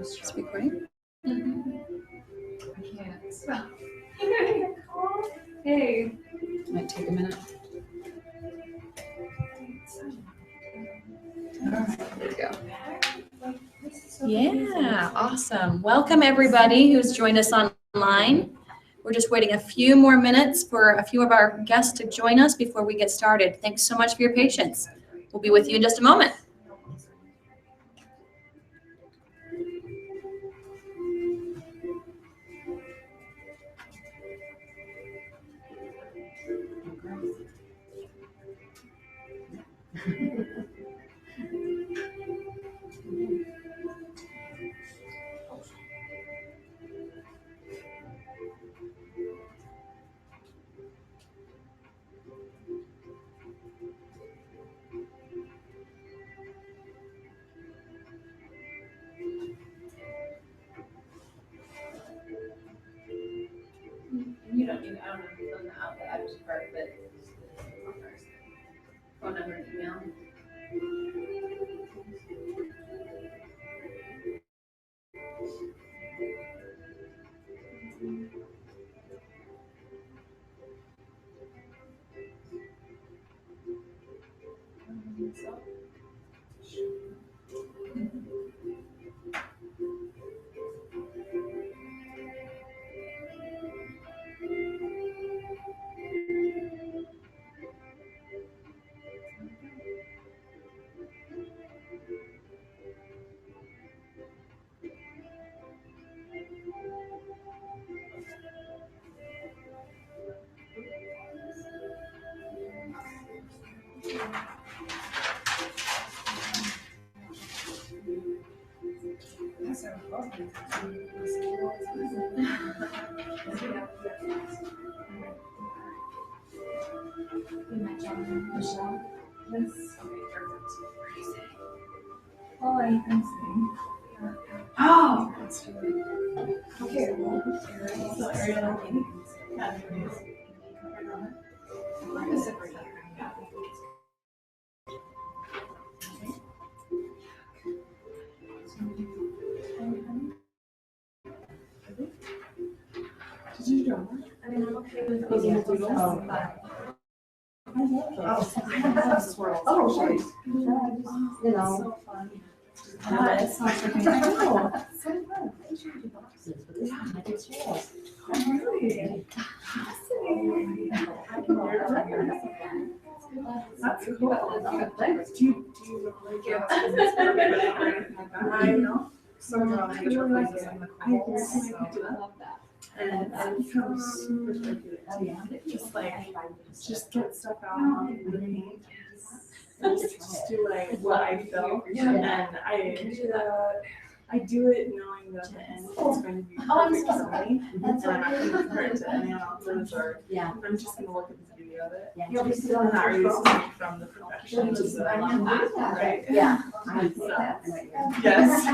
It's recording? I can't spell. Hey. Might take a minute. All right, there we go. Yeah, awesome. Welcome everybody who's joined us online. We're just waiting a few more minutes for a few of our guests to join us before we get started. Thanks so much for your patience. We'll be with you in just a moment. You don't need, I don't know if you fill that out, but I just part of it. Phone number and email. Michelle? Yes. Okay, perfect. Oh, I can see. Oh! Okay, well, So Ariel, I'm a separate. did you draw that? I mean, I'm okay with Oh, yeah. doodles, Oh. but I love those. I love swirls. Oh, right. You know. So fun. It sounds like I know. It's so fun. Oh, really? Fascinating. That's cool. Do you really get I know. So I really like it. I love that. And it becomes super therapeutic. Oh, yeah. Just get stuff out on the paint. Just do like what I feel. And I do it knowing that the end is going to be perfect for me. And I'm not going to compare it to anyone else's or I'm just going to look at the beauty of it. You'll be still And not really coming from the perfection. I love that. Right? Yeah. Yes.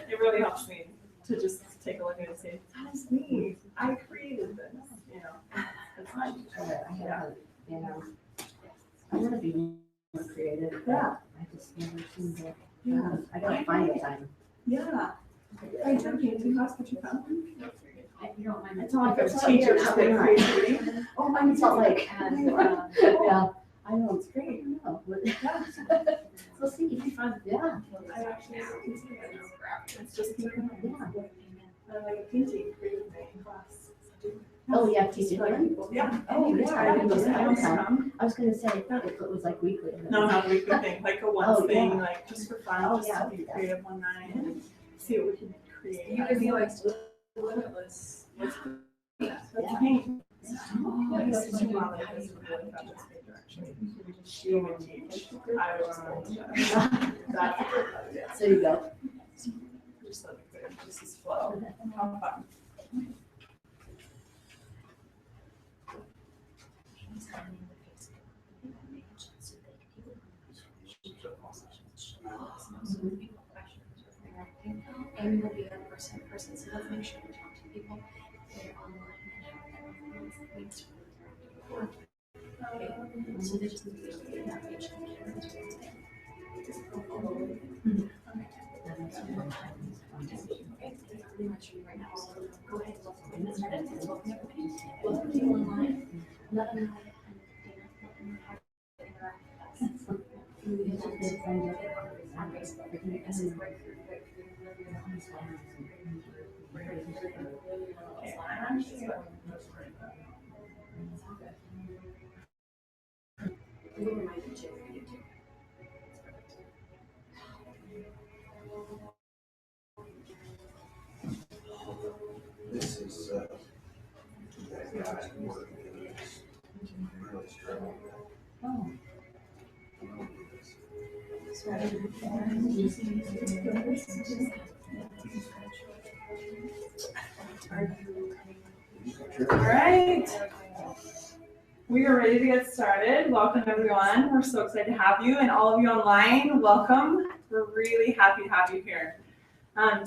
It really helps me to just take a look at it and say, that is me. I created this. You know, it's fun. I want to be more creative. Yeah. I just never seem to. Yeah. I gotta find the time. Yeah. I took painting class, but you found one? You don't mind. It's not like a teacher just like creativity. Oh, mine felt like. Yeah. I know, it's great. I know. So see, it'd be fun. Yeah. I actually consider it. It's just painting. Yeah. I like a painting creative in class. Oh, yeah, teaching. Yeah. Oh, yeah. I did those time. I was gonna say, if it was like weekly. No, not a weekly thing, like a once Oh, thing, yeah. like just for fun, Oh, just yeah, to be okay. creative one night and see what we can create. You could be like Limitless. Let's Yeah. paint. Oh, I used to do all of this with really fun painter actually. She would teach. I was told that. So you go. Just let it go, just as flow. How fun. And we'll be a person, so let's make sure we talk to people that are online and have everyone's links for the okay, so they just need to be that page and show you right now. So go ahead and get started. Welcome everybody. Welcome to you online. Let them know how to interact with us. On Facebook. This is great. We'll remind you for you too. This is, that guy's work is really struggling. Oh. All right. We are ready to get started. Welcome everyone. We're so excited to have you, and all of you online, welcome. We're really happy to have you here.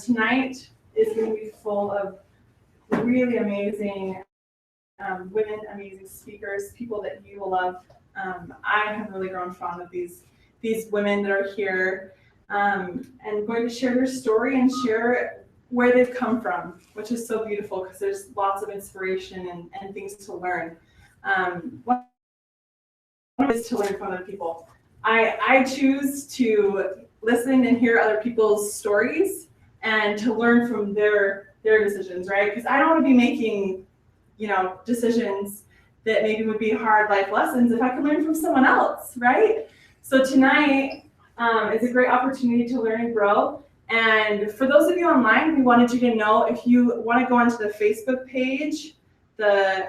Tonight is going to be full of really amazing women, amazing speakers, people that you will love. I have really grown fond of these women that are here, and going to share their story and share where they've come from, which is so beautiful because there's lots of inspiration and things to learn. What is to learn from other people? I choose to listen and hear other people's stories and to learn from their decisions, right? Because I don't want to be making, decisions that maybe would be hard life lessons if I could learn from someone else, right? So tonight is a great opportunity to learn and grow. And for those of you online, we wanted you to know, if you want to go onto the Facebook page, the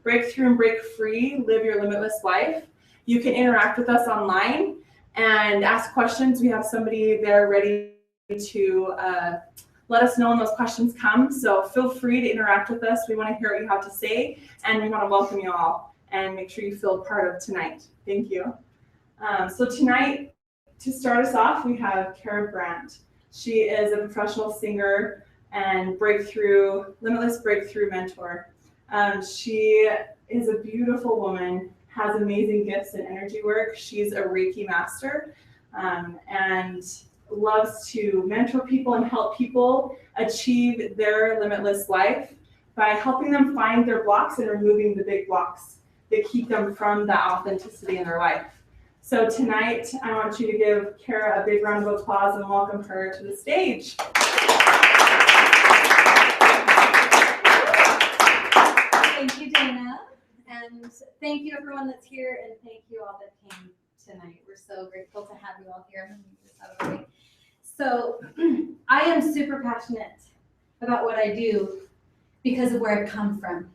Breakthrough and Break Free, Live Your Limitless Life, you can interact with us online and ask questions. We have somebody there ready to let us know when those questions come. So feel free to interact with us. We want to hear what you have to say, and we want to welcome you all and make sure you feel part of tonight. Thank you. So tonight, to start us off, we have Kara Brandt. She is a professional singer and Limitless Breakthrough mentor. She is a beautiful woman, has amazing gifts in energy work. She's a Reiki master, and loves to mentor people and help people achieve their limitless life by helping them find their blocks and removing the big blocks that keep them from that authenticity in their life. So tonight, I want you to give Kara a big round of applause and welcome her to the stage. Thank you, Dana, and thank you everyone that's here, and thank you all that came tonight. We're so grateful to have you all here. I'm going to move this out of the way. So I am super passionate about what I do because of where I've come from.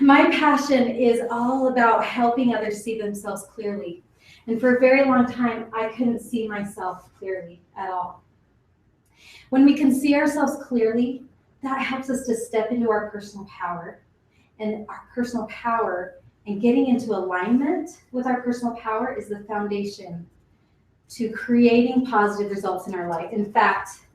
My passion is all about helping others see themselves clearly. And for a very long time, I couldn't see myself clearly at all. When we can see ourselves clearly, that helps us to step into our personal power. And our personal power and getting into alignment with our personal power is the foundation to creating positive results in our life. In fact,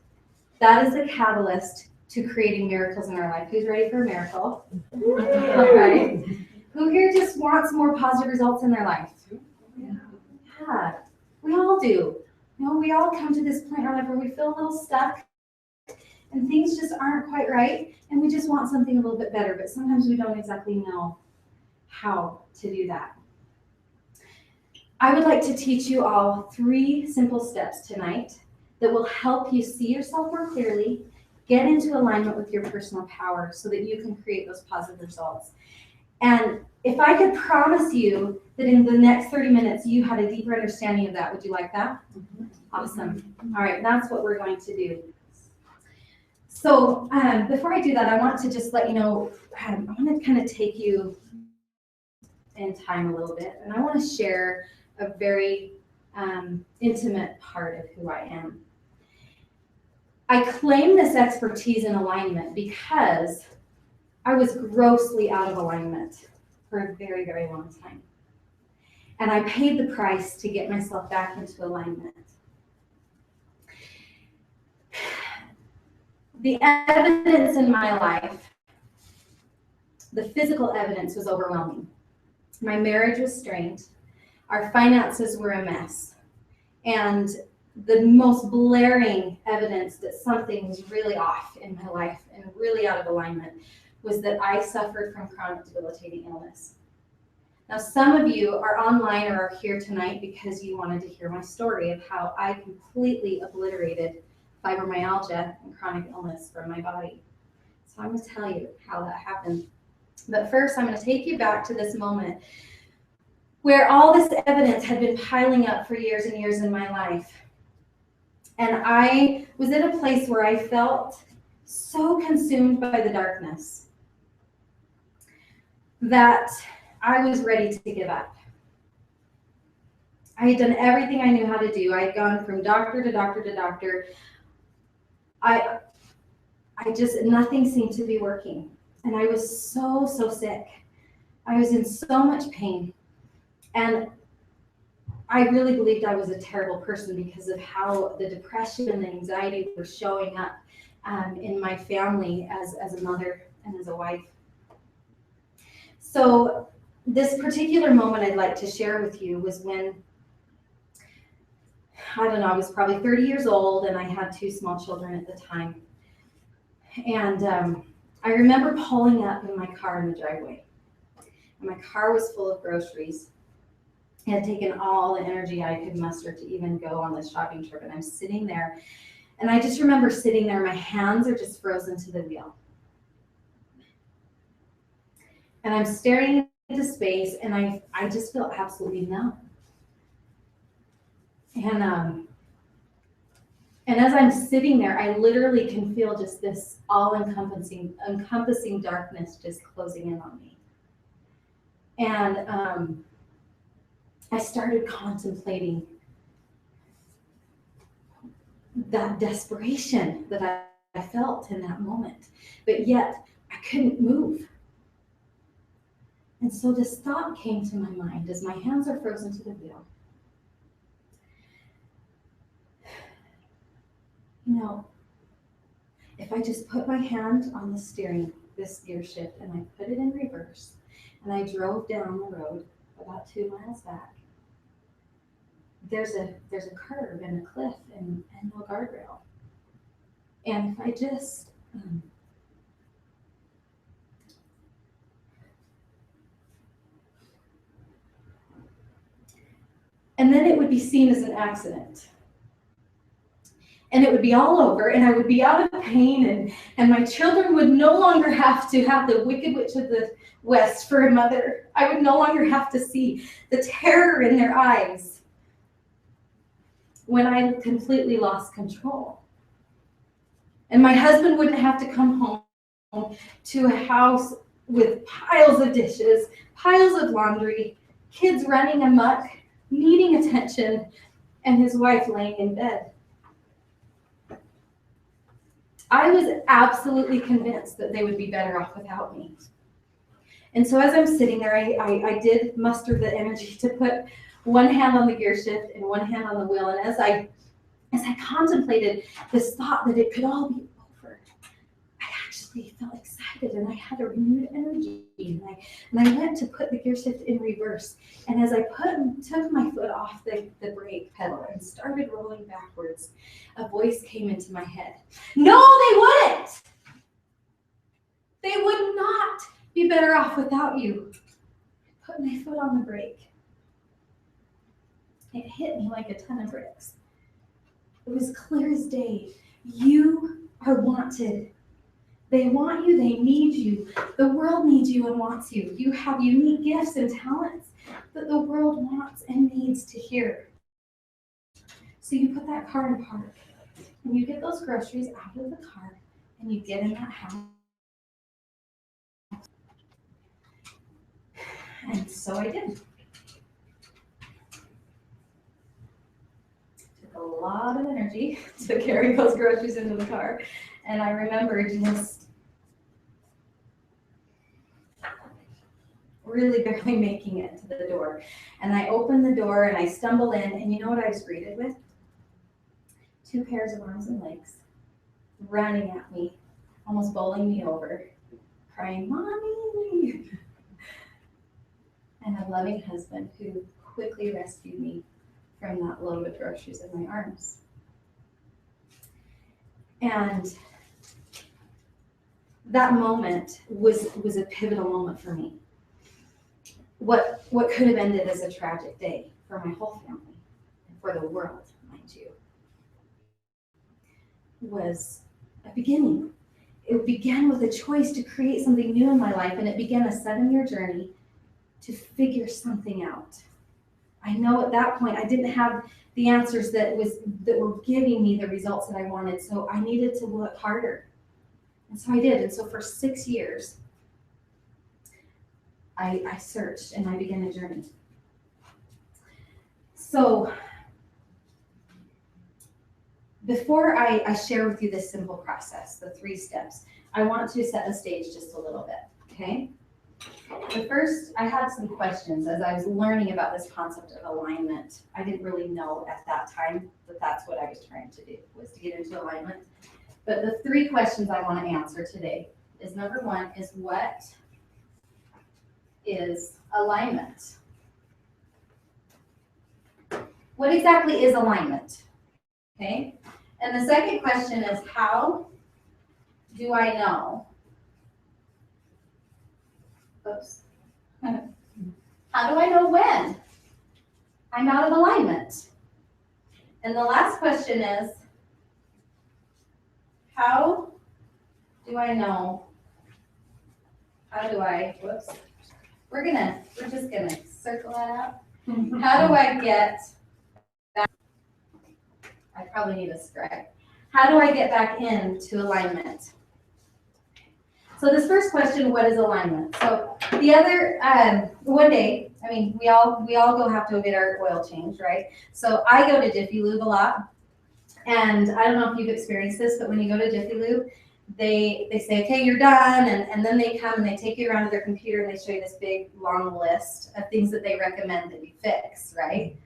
that is the catalyst to creating miracles in our life. Who's ready for a miracle? All right. Who here just wants more positive results in their life? Yeah, we all do. We all come to this point in our life where we feel a little stuck and things just aren't quite right, and we just want something a little bit better, but sometimes we don't exactly know how to do that. I would like to teach you all 3 simple steps tonight that will help you see yourself more clearly, get into alignment with your personal power so that you can create those positive results. And if I could promise you that in the next 30 minutes you had a deeper understanding of that, would you like that? Awesome. All right, that's what we're going to do. So before I do that, I want to just let you know, I want to kind of take you in time a little bit, and I want to share a very intimate part of who I am. I claim this expertise in alignment because I was grossly out of alignment for a very, very long time. And I paid the price to get myself back into alignment. The evidence in my life, the physical evidence was overwhelming. My marriage was strained. Our finances were a mess. And the most blaring evidence that something was really off in my life and really out of alignment was that I suffered from chronic debilitating illness. Now, some of you are online or are here tonight because you wanted to hear my story of how I completely obliterated fibromyalgia and chronic illness from my body. So I'm going to tell you how that happened. But first, I'm going to take you back to this moment where all this evidence had been piling up for years and years in my life. And I was in a place where I felt so consumed by the darkness that I was ready to give up. I had done everything I knew how to do. I had gone from doctor to doctor to doctor. I just, nothing seemed to be working. And I was so sick. I was in so much pain. And I really believed I was a terrible person because of how the depression and the anxiety were showing up in my family as a mother and as a wife. So this particular moment I'd like to share with you was when, I don't know, I was probably 30 years old and I had 2 small children at the time. And I remember pulling up in my car in the driveway. And my car was full of groceries. It had taken all the energy I could muster to even go on this shopping trip. And I'm sitting there, and I just remember sitting there, my hands are just frozen to the wheel. And I'm staring into space, and I just feel absolutely numb. And as I'm sitting there, I literally can feel just this all-encompassing darkness just closing in on me. And I started contemplating that desperation that I felt in that moment, but yet I couldn't move. And so this thought came to my mind as my hands are frozen to the wheel. You know, if I just put my hand on the steering, this gear shift, and I put it in reverse, and I drove down the road about 2 miles back, there's a curve and a cliff and no guardrail. And if I just and then it would be seen as an accident. And it would be all over, and I would be out of pain, and my children would no longer have to have the Wicked Witch of the West for a mother. I would no longer have to see the terror in their eyes when I completely lost control. And my husband wouldn't have to come home to a house with piles of dishes, piles of laundry, kids running amok, needing attention, and his wife laying in bed. I was absolutely convinced that they would be better off without me. And so as I'm sitting there, I did muster the energy to put one hand on the gear shift and one hand on the wheel. And as I contemplated this thought that it could all be over, I actually felt excited and I had a renewed energy. And I went to put the gear shift in reverse. And as I took my foot off the brake pedal and started rolling backwards, a voice came into my head. No, they wouldn't. They would not be better off without you. I put my foot on the brake. It hit me like a ton of bricks. It was clear as day. You are wanted. They want you, they need you. The world needs you and wants you. You have unique gifts and talents that the world wants and needs to hear. So you put that car in park, and you get those groceries out of the car, and you get in that house. And so I did. Took a lot of energy to carry those groceries into the car. And I remember just really barely making it to the door. And I opened the door and I stumble in, and you know what I was greeted with? 2 pairs of arms and legs running at me, almost bowling me over, crying, "Mommy!" And a loving husband who quickly rescued me from that load of groceries in my arms. And that moment was a pivotal moment for me. What could have ended as a tragic day for my whole family and for the world, mind you, was a beginning. It began with a choice to create something new in my life, and it began a 7-year journey to figure something out. I know at that point I didn't have the answers that were giving me the results that I wanted, so I needed to work harder. And so I did. And so for 6 years, I searched and I began a journey. So before I share with you this simple process, the 3 steps, I want to set the stage just a little bit, okay? But first, I had some questions as I was learning about this concept of alignment. I didn't really know at that time that that's what I was trying to do, was to get into alignment. But the 3 questions I want to answer today is, number 1 is, what is alignment? What exactly is alignment? Okay. And the second question is, how do I know? Oops. How do I know when I'm out of alignment? And the last question is, how do I know? Whoops. We're just gonna circle that out. How do I get back? I probably need a scribe. How do I get back into alignment? So this first question, what is alignment? So the other, one day, I mean, we all have to get our oil changed, right? So I go to Jiffy Lube a lot. And I don't know if you've experienced this, but when you go to Jiffy Lube, they say, okay, you're done. And then they come and they take you around to their computer and they show you this big, long list of things that they recommend that you fix, right?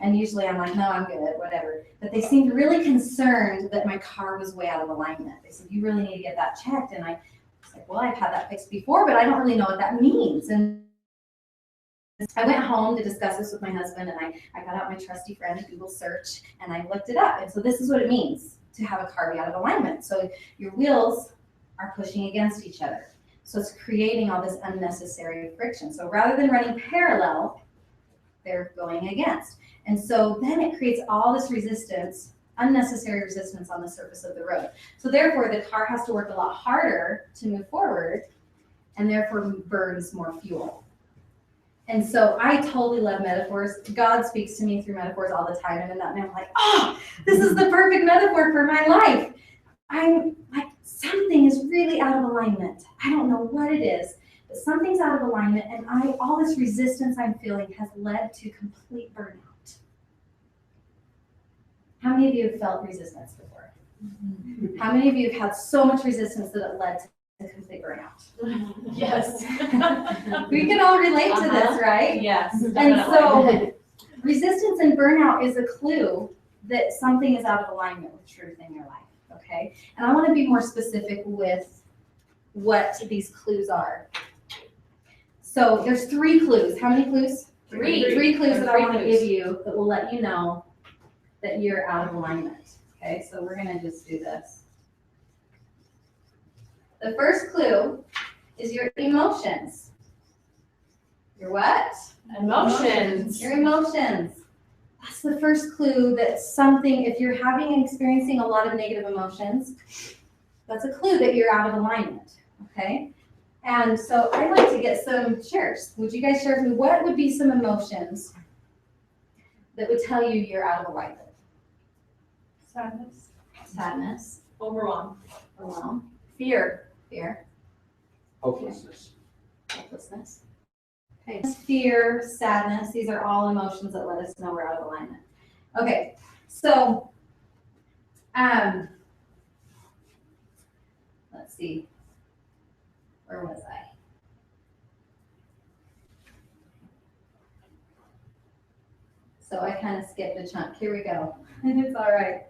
And usually I'm like, no, I'm good, whatever. But they seemed really concerned that my car was way out of alignment. They said, you really need to get that checked. And I was like, well, I've had that fixed before, but I don't really know what that means. And I went home to discuss this with my husband, and I got out my trusty friend Google search, and I looked it up. And so this is what it means to have a car be out of alignment. So your wheels are pushing against each other. So it's creating all this unnecessary friction. So rather than running parallel, they're going against. And so then it creates all this resistance, unnecessary resistance on the surface of the road. So therefore, the car has to work a lot harder to move forward, and therefore burns more fuel. And so I totally love metaphors. God speaks to me through metaphors all the time. And in that moment, I'm like, oh, this is the perfect metaphor for my life. I'm like, something is really out of alignment. I don't know what it is, but something's out of alignment. And all this resistance I'm feeling has led to complete burnout. How many of you have felt resistance before? Mm-hmm. How many of you have had so much resistance that it led to complete burnout? Yes. We can all relate to this, right? Yes. And so resistance and burnout is a clue that something is out of alignment with truth in your life, okay? And I want to be more specific with what these clues are. So there's 3 clues. How many clues? 3. 3 clues that I want to give you that will let you know that you're out of alignment, okay? So we're going to just do this. The first clue is your emotions. Your what? Emotions. Your emotions. That's the first clue that something, if you're experiencing a lot of negative emotions, that's a clue that you're out of alignment, okay? And so I'd like to get some shares. Would you guys share with me what would be some emotions that would tell you you're out of alignment? Sadness. Overwhelmed. Fear. Hopelessness. Okay. Fear, sadness, these are all emotions that let us know we're out of alignment. Okay, so let's see. Where was I? So I kind of skipped a chunk. Here we go. It's all right.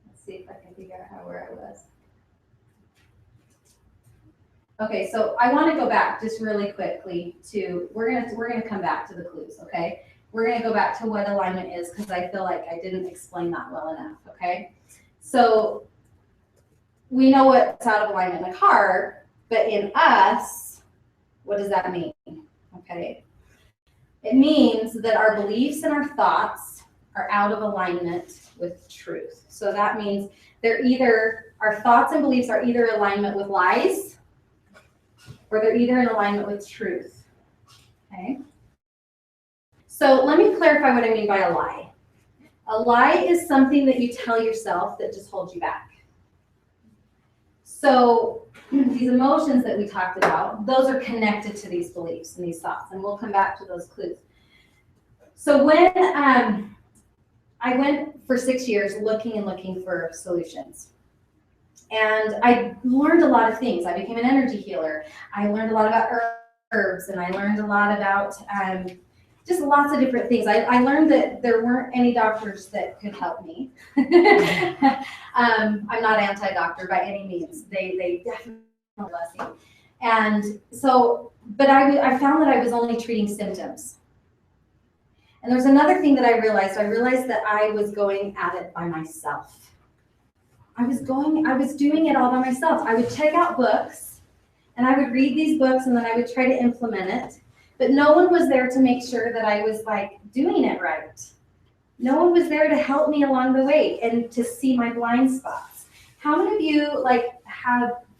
Let's see if I can figure out where I was. Okay, so I want to go back just really quickly to, we're gonna come back to the clues, okay? We're gonna go back to what alignment is because I feel like I didn't explain that well enough, okay? So we know what's out of alignment in a car, but in us, what does that mean? Okay. It means that our beliefs and our thoughts are out of alignment with truth. So that means our thoughts and beliefs are either in alignment with lies or they're either in alignment with truth. Okay. So let me clarify what I mean by a lie. A lie is something that you tell yourself that just holds you back. So these emotions that we talked about, those are connected to these beliefs and these thoughts, and we'll come back to those clues. So when I went for 6 years looking for solutions, and I learned a lot of things. I became an energy healer. I learned a lot about herbs, and I learned a lot about just lots of different things. I learned that there weren't any doctors that could help me. I'm not anti-doctor by any means. They definitely are a blessing. And so, but I found that I was only treating symptoms. And there's another thing that I realized that I was going at it by myself. I was doing it all by myself. I would check out books and I would read these books and then I would try to implement it. But no one was there to make sure that I was like doing it right. No one was there to help me along the way and to see my blind spots. How many of you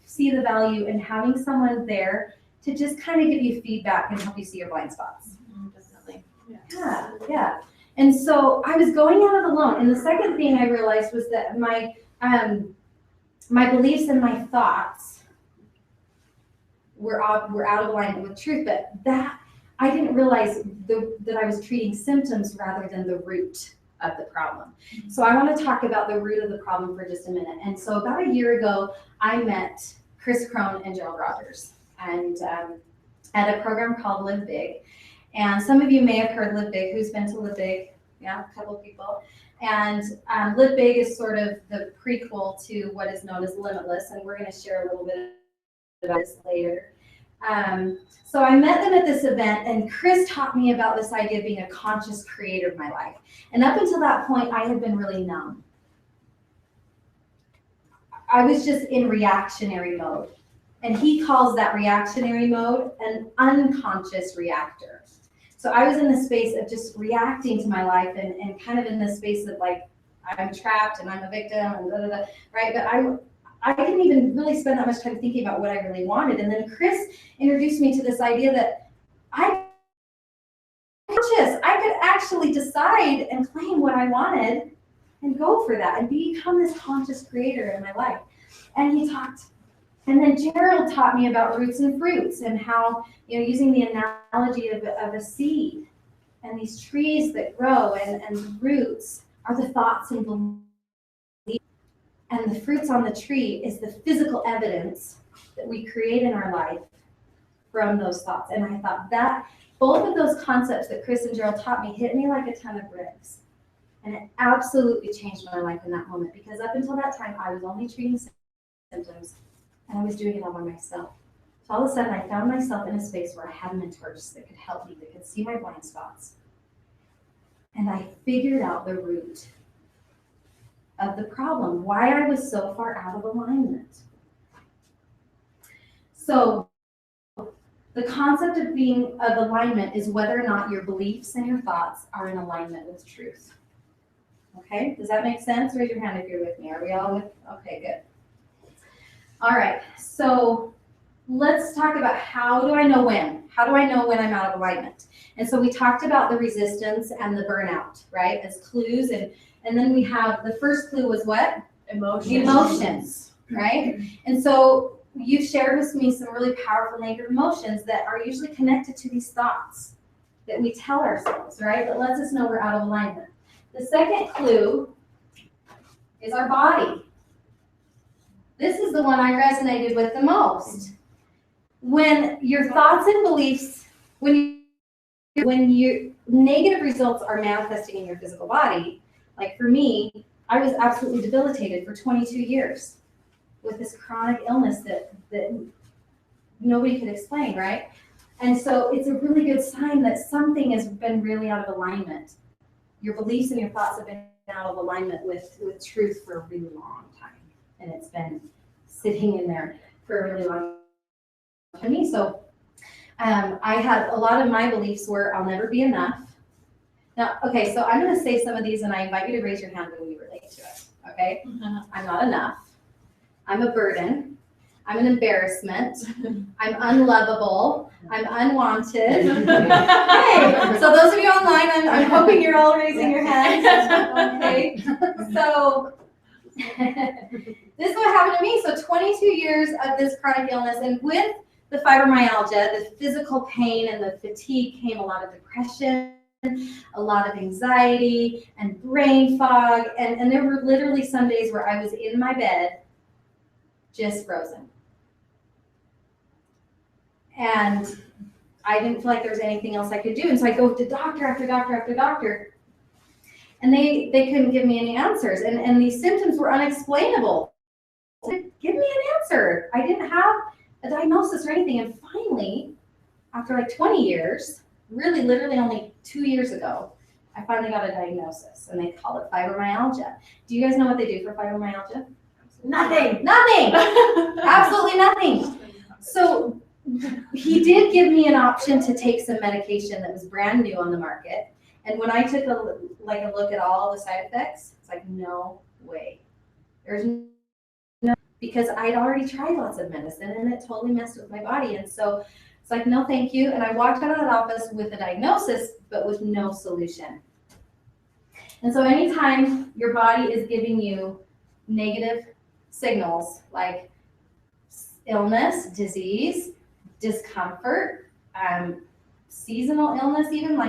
see the value in having someone there to just kind of give you feedback and help you see your blind spots? Definitely. Yeah. And so I was going at it alone. And the second thing I realized was that my beliefs and my thoughts were out of alignment with truth, but that I didn't realize that I was treating symptoms rather than the root of the problem. So I want to talk about the root of the problem for just a minute. And so about a year ago, I met Chris Crone and Gerald Rogers, and at a program called Live Big. And some of you may have heard Live Big. Who's been to Live Big? Yeah, a couple of people. And Live Big is sort of the prequel to what is known as Limitless, and we're going to share a little bit about this later. So I met them at this event, and Chris taught me about this idea of being a conscious creator of my life. And up until that point, I had been really numb. I was just in reactionary mode. And he calls that reactionary mode an unconscious reactor. So I was in the space of just reacting to my life and kind of in the space of like, I'm trapped and I'm a victim and right? But I didn't even really spend that much time thinking about what I really wanted. And then Chris introduced me to this idea that I could actually decide and claim what I wanted and go for that and become this conscious creator in my life. And then Gerald taught me about roots and fruits and how, using the analogy of a seed and these trees that grow and the roots are the thoughts and beliefs. And the fruits on the tree is the physical evidence that we create in our life from those thoughts. And I thought that both of those concepts that Chris and Gerald taught me hit me like a ton of bricks. And it absolutely changed my life in that moment, because up until that time, I was only treating symptoms and I was doing it all by myself. So all of a sudden, I found myself in a space where I had mentors that could help me, that could see my blind spots. And I figured out the root of the problem, why I was so far out of alignment. So the concept of alignment is whether or not your beliefs and your thoughts are in alignment with truth. Okay, does that make sense? Raise your hand if you're with me. Are we all with? Okay, good. All right, so let's talk about how do I know when? How do I know when I'm out of alignment? And so we talked about the resistance and the burnout, right, as clues. And then we have, the first clue was what? Emotions, right? And so you've shared with me some really powerful negative emotions that are usually connected to these thoughts that we tell ourselves, right? That lets us know we're out of alignment. The second clue is our body. This is the one I resonated with the most. When your thoughts and beliefs, when your negative results are manifesting in your physical body, like for me, I was absolutely debilitated for 22 years with this chronic illness that nobody could explain, right? And so it's a really good sign that something has been really out of alignment. your beliefs and your thoughts have been out of alignment with truth for a really long time. And it's been sitting in there for a really long time for me. So I had a lot of my beliefs were I'll never be enough. Now, okay, so I'm going to say some of these and I invite you to raise your hand when you relate to it, okay? I'm not enough. I'm a burden. I'm an embarrassment. I'm unlovable. I'm unwanted. Hey, so those of you online, I'm hoping you're all raising your hands. Okay, so this is what happened to me. So 22 years of this chronic illness, and with the fibromyalgia, the physical pain and the fatigue came a lot of depression, a lot of anxiety and brain fog. And there were literally some days where I was in my bed, just frozen. And I didn't feel like there was anything else I could do. And so I go to doctor after doctor after doctor. And they couldn't give me any answers. And these symptoms were unexplainable. Give me an answer. I didn't have a diagnosis or anything. And finally, after like 20 years, really literally only 2 years ago, I finally got a diagnosis. And they call it fibromyalgia. Do you guys know what they do for fibromyalgia? Nothing. Absolutely nothing. So he did give me an option to take some medication that was brand new on the market. And when I took a look at all the side effects, it's like, no way. There's no, because I'd already tried lots of medicine and it totally messed with my body. And so it's like, no, thank you. And I walked out of that office with a diagnosis, but with no solution. And so anytime your body is giving you negative signals like illness, disease, discomfort, seasonal illness, even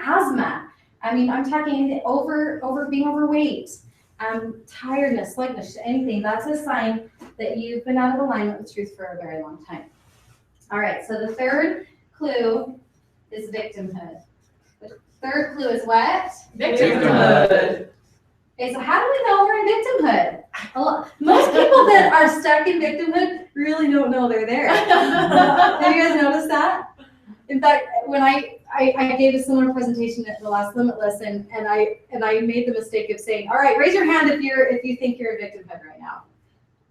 asthma. I mean, I'm talking anything over being overweight, tiredness, sluggishness, anything. That's a sign that you've been out of alignment with truth for a very long time. All right, so the third clue is victimhood. The third clue is what? Victimhood. Okay, so how do we know we're in victimhood? Most people that are stuck in victimhood really don't know they're there. Have you guys noticed that? In fact, when I gave a similar presentation at the last Limitless, and I made the mistake of saying, all right, raise your hand if you think you're in victimhood right now.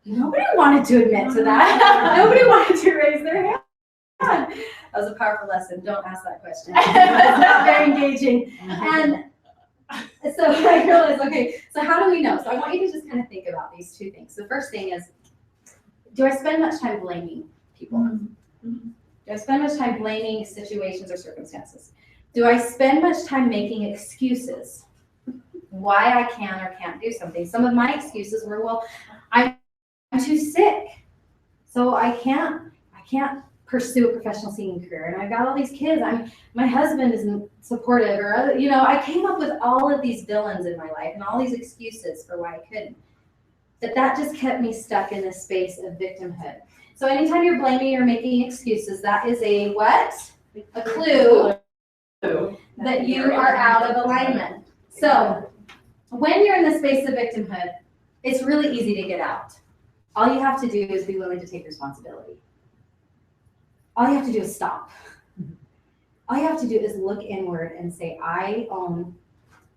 Nobody wanted to admit to that. Nobody wanted to raise their hand. That was a powerful lesson. Don't ask that question. It's not very engaging. And so I realized, okay, so how do we know? So I want you to just kind of think about these two things. The first thing is, do I spend much time blaming people? Mm-hmm. Do I spend much time blaming situations or circumstances? Do I spend much time making excuses why I can or can't do something? Some of my excuses were, well, I'm too sick, so I can't pursue a professional singing career, and I've got all these kids. My husband isn't supportive, or other, I came up with all of these villains in my life and all these excuses for why I couldn't. But that just kept me stuck in this space of victimhood. So anytime you're blaming or making excuses, that is a what? A clue that you are out of alignment. So when you're in the space of victimhood, it's really easy to get out. All you have to do is be willing to take responsibility. All you have to do is stop. All you have to do is look inward and say, I own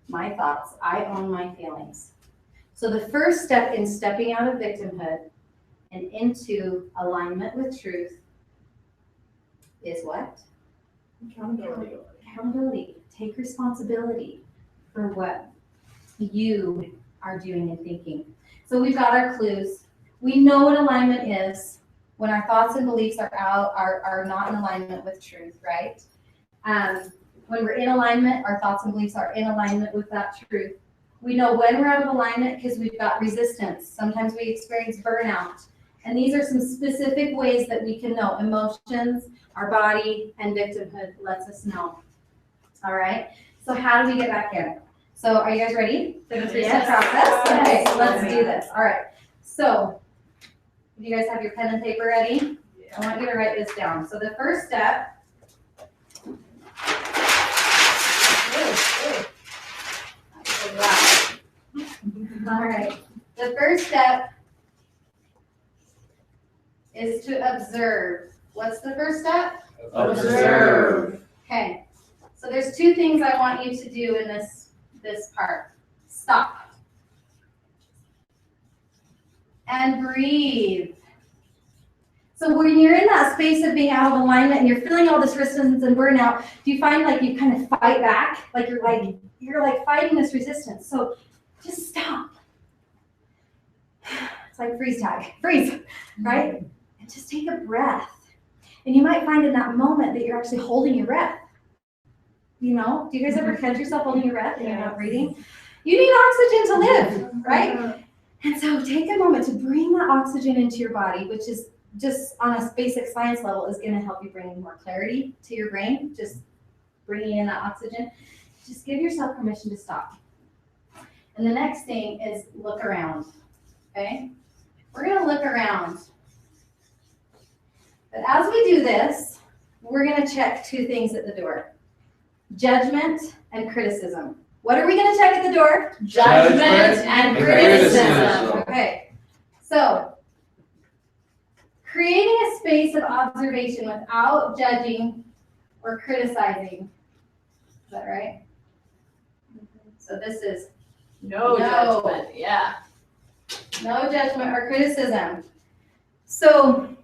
my thoughts. I own my feelings. So the first step in stepping out of victimhood and into alignment with truth is what? Accountability. Take responsibility for what you are doing and thinking. So we've got our clues. We know what alignment is when our thoughts and beliefs are not in alignment with truth, right? When we're in alignment, our thoughts and beliefs are in alignment with that truth. We know when we're out of alignment because we've got resistance. Sometimes we experience burnout. And these are some specific ways that we can know. Emotions, our body, and victimhood lets us know. All right? So how do we get back in? So are you guys ready for the three-step process? Okay, so let's do this. All right. So do you guys have your pen and paper ready? I want you to write this down. So the first step, all right. The first step is to observe. What's the first step? Observe. Okay. So there's two things I want you to do in this this part. Stop. And breathe. So when you're in that space of being out of alignment and you're feeling all this resistance and burnout, do you find like you kind of fight back? Like you're like fighting this resistance. So just stop. It's like freeze tag. Freeze, right? And just take a breath. And you might find in that moment that you're actually holding your breath. You know, do you guys ever catch yourself holding your breath and you're not breathing? You need oxygen to live, right? And so take a moment to bring that oxygen into your body, which is just on a basic science level is going to help you bring more clarity to your brain, just bringing in that oxygen. Just give yourself permission to stop. And the next thing is look around, okay? We're going to look around. But as we do this, we're going to check two things at the door. Judgment and criticism. What are we going to check at the door? Judgment and criticism. Okay, so creating a space of observation without judging or criticizing. Is that right? So this is No judgment, yeah. no judgment or criticism. So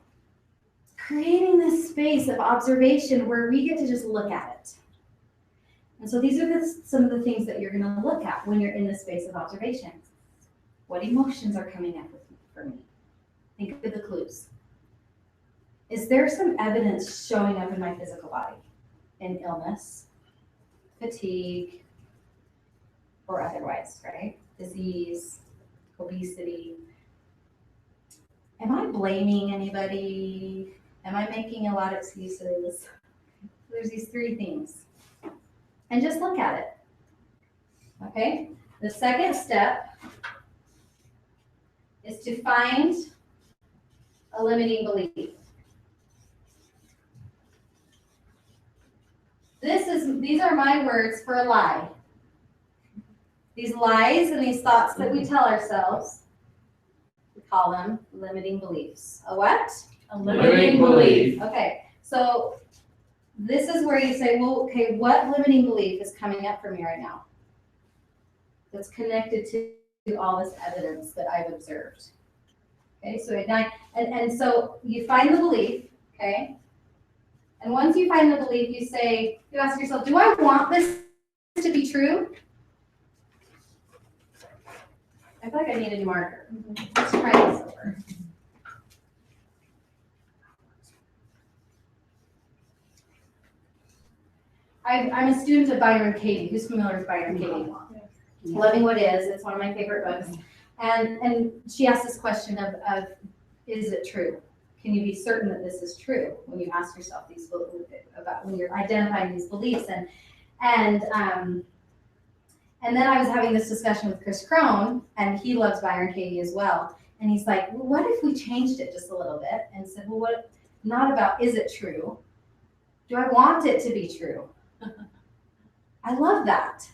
creating this space of observation where we get to just look at it. And so these are some of the things that you're going to look at when you're in the space of observation. What emotions are coming up for me? Think of the clues. Is there some evidence showing up in my physical body? In illness, fatigue, or otherwise, right? Disease, obesity. Am I blaming anybody? Am I making a lot of excuses? There's these three things. And just look at it. Okay? The second step is to find a limiting belief. These are my words for a lie. These lies and these thoughts that we tell ourselves, we call them limiting beliefs. A what? A limiting belief. Okay, so this is where you say, well, okay, what limiting belief is coming up for me right now that's connected to all this evidence that I've observed? Okay, so and so you find the belief, okay? And once you find the belief, you ask yourself, do I want this to be true? I feel like I need a new marker. Let's try this over. I'm a student of Byron Katie. Who's familiar with Byron Katie? Loving What Is. It's one of my favorite books. And she asked this question of is it true? Can you be certain that this is true when you ask yourself these about when you're identifying these beliefs? And then I was having this discussion with Chris Crone, and he loves Byron Katie as well. And he's like, well, what if we changed it just a little bit and said, well, what? Not about is it true? Do I want it to be true? I love that.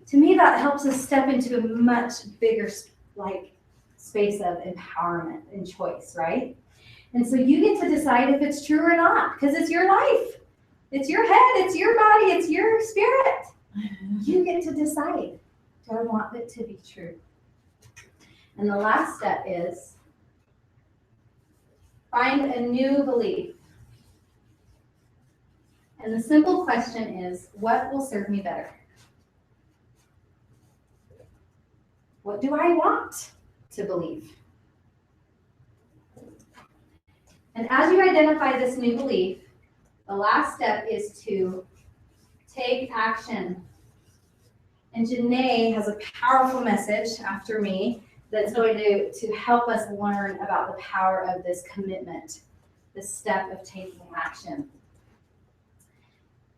To me, that helps us step into a much bigger space of empowerment and choice, right? And so you get to decide if it's true or not, because it's your life. It's your head, it's your body, it's your spirit. You get to decide, do I want it to be true? And the last step is find a new belief. And the simple question is, what will serve me better? What do I want to believe? And as you identify this new belief, the last step is to take action. And Janae has a powerful message after me that's going to help us learn about the power of this commitment, this step of taking action.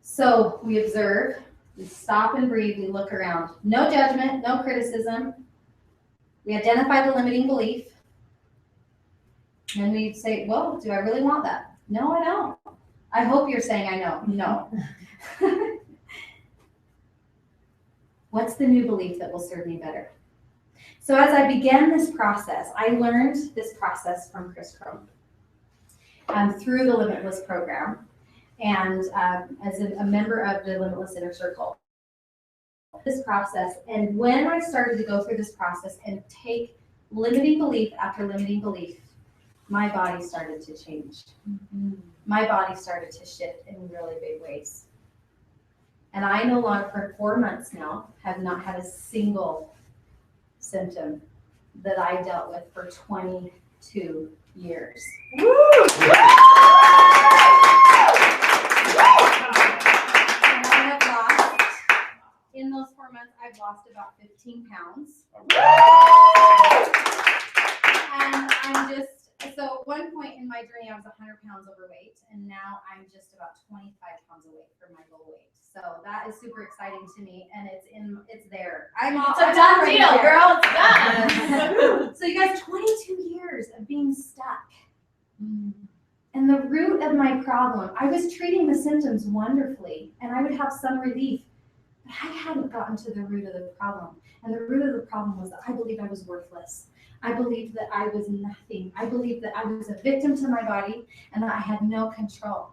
So we observe, we stop and breathe, we look around. No judgment, no criticism. We identify the limiting belief. And we say, well, do I really want that? No, I don't. I hope you're saying I know. No. What's the new belief that will serve me better? So as I began this process, I learned this process from Chris Crone through the Limitless program and as a member of the Limitless Inner Circle. this process, and when I started to go through this process and take limiting belief after limiting belief, my body started to change. My body started to shift in really big ways. And I no longer, for 4 months now, have not had a single symptom that I dealt with for 22 years. In those 4 months, I've lost about 15 pounds. And I'm just, so at one point in my journey, I was 100 pounds overweight, and now I'm just about 25 pounds away from my goal weight. So that is super exciting to me, and it's there. It's a done deal, girl. It's done. So you guys, 22 years of being stuck. And the root of my problem, I was treating the symptoms wonderfully, and I would have some relief. But I hadn't gotten to the root of the problem. And the root of the problem was that I believed I was worthless. I believed that I was nothing. I believed that I was a victim to my body and that I had no control.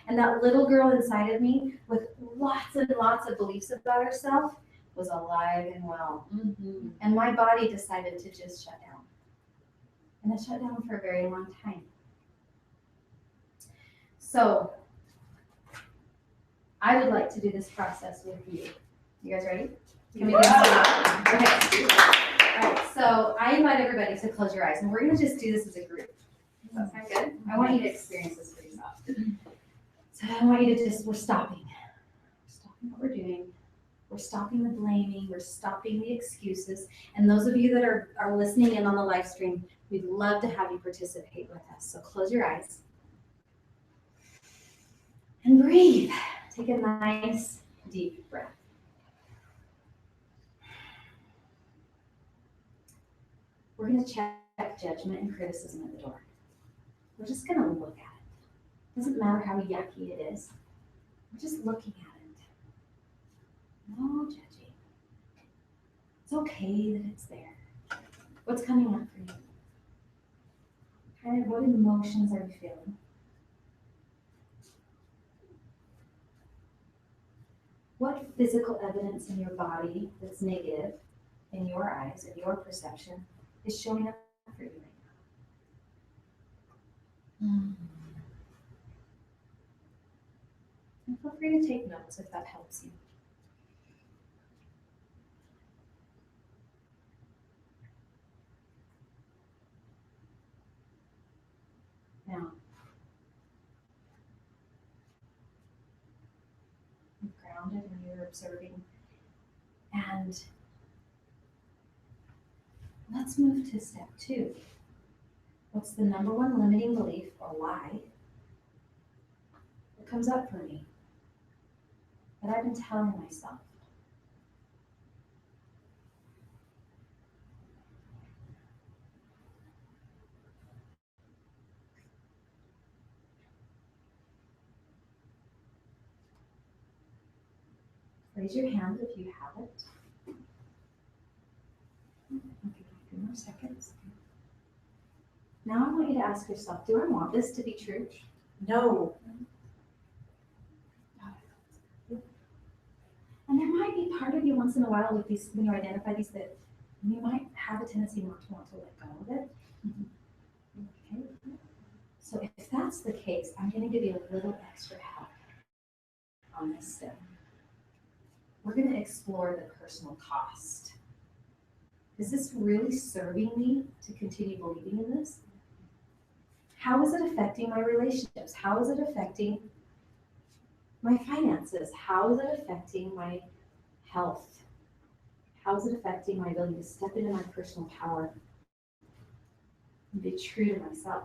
And that little girl inside of me with lots and lots of beliefs about herself was alive and well. And my body decided to just shut down. And it shut down for a very long time. So I would like to do this process with you. You guys ready? Can we do this? Okay. All right. So I invite everybody to close your eyes, and we're going to just do this as a group. Does that sound good? I want you to experience this for yourself. So I want you to we're stopping. We're stopping what we're doing. We're stopping the blaming. We're stopping the excuses. And those of you that are listening in on the live stream, we'd love to have you participate with us. So close your eyes. And breathe. Take a nice, deep breath. We're going to check judgment and criticism at the door. We're just going to look at it. Doesn't matter how yucky it is. We're just looking at it. No judging. It's okay that it's there. What's coming up for you? Kind of what emotions are you feeling? What physical evidence in your body that's negative, in your eyes, in your perception, is showing up for you right now? And feel free to take notes if that helps you. Now, you're grounded and you're observing. And let's move to step 2. What's the number one limiting belief or lie that comes up for me that I've been telling myself? Raise your hand if you have it. I'll give you a few more seconds. Now I want you to ask yourself, do I want this to be true? No. And there might be part of you once in a while with these, when you identify these, that you might have a tendency not to want to let go of it. Okay. So if that's the case, I'm going to give you a little extra help on this step. We're going to explore the personal cost. Is this really serving me to continue believing in this? How is it affecting my relationships? How is it affecting my finances? How is it affecting my health? How is it affecting my ability to step into my personal power and be true to myself?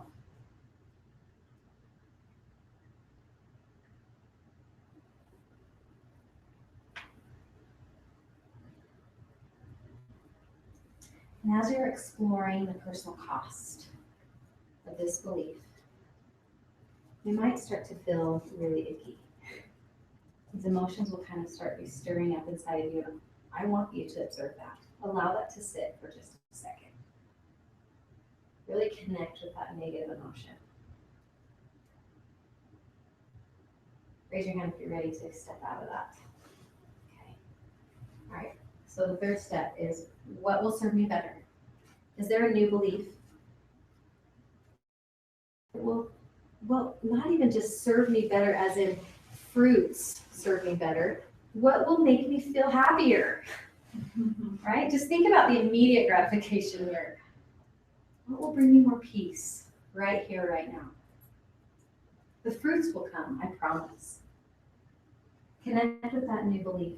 And as you're exploring the personal cost of this belief, you might start to feel really icky. These emotions will kind of start be stirring up inside of you. I want you to observe that. Allow that to sit for just a second. Really connect with that negative emotion. Raise your hand if you're ready to step out of that. Okay. All So the third step is, what will serve me better? Is there a new belief? Well, not even just serve me better as in fruits serve me better. What will make me feel happier? Right? Just think about the immediate gratification here. What will bring me more peace right here, right now? The fruits will come, I promise. Connect with that new belief.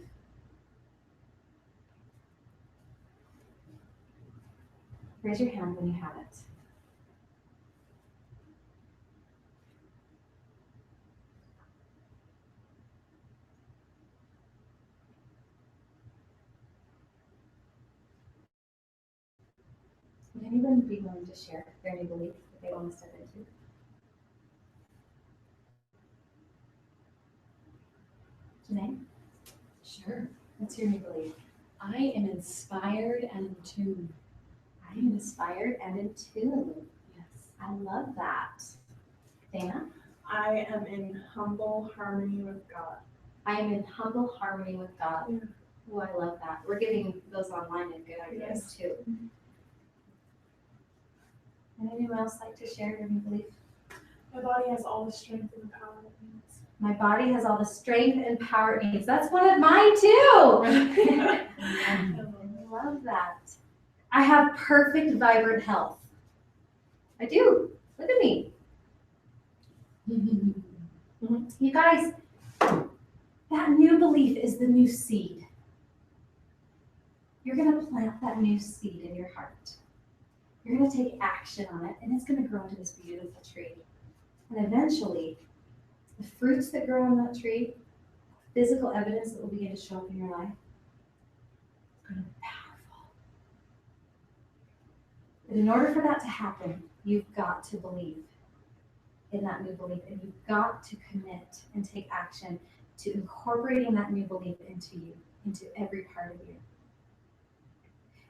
Raise your hand when you have it. Would anyone be willing to share their new belief that they want to step into? Janae, Sure. what's your new belief? I am inspired and in tune. I am inspired and in tune. Yes. I love that. Dana, I am in humble harmony with God. I am in humble harmony with God. Yeah. Oh, I love that. We're giving those online and good ideas too. And anyone else like to share their new belief? My body has all the strength and power it needs. My body has all the strength and power it needs. That's one of mine too. I love that. I have perfect, vibrant health. I do. Look at me. You guys, that new belief is the new seed. You're going to plant that new seed in your heart. You're going to take action on it, and it's going to grow into this beautiful tree. And eventually, the fruits that grow on that tree, physical evidence that will begin to show up in your life, is going to be powerful. But in order for that to happen, you've got to believe in that new belief, and you've got to commit and take action to incorporating that new belief into you, into every part of you.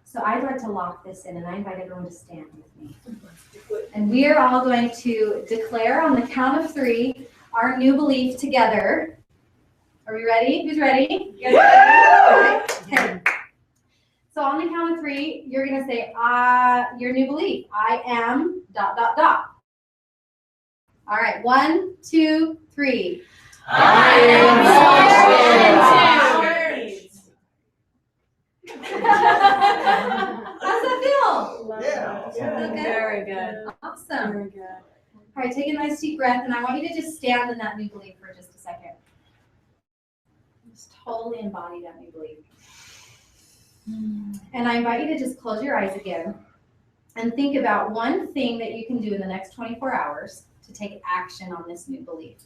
So I'd like to lock this in, and I invite everyone to stand with me. And we are all going to declare on the count of 3 our new belief together. Are we ready? Who's ready? You guys ready? Okay. So on the count of 3, you're going to say your new belief. I am ... All right, 1, 2, 3. I How's that feel? Yeah. Okay. Very good. Awesome. Very good. All right, take a nice deep breath, and I want you to just stand in that new belief for just a second. Just totally embody that new belief. And I invite you to just close your eyes again and think about one thing that you can do in the next 24 hours to take action on this new belief.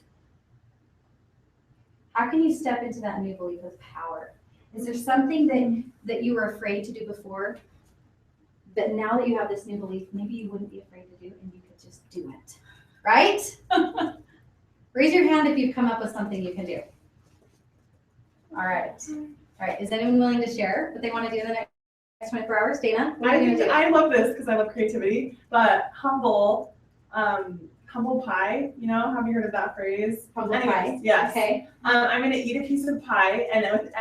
How can you step into that new belief with power? Is there something that you were afraid to do before, but now that you have this new belief, maybe you wouldn't be afraid to do, and you could just do it, right? Raise your hand if you've come up with something you can do. All right. All right, is anyone willing to share what they want to do in the next 24 hours? Dana, what are you going to do? I love this because I love creativity, but humble pie, you know, have you heard of that phrase? Humble Anyways, pie. Yes. Okay. I'm going to eat a piece of pie, and with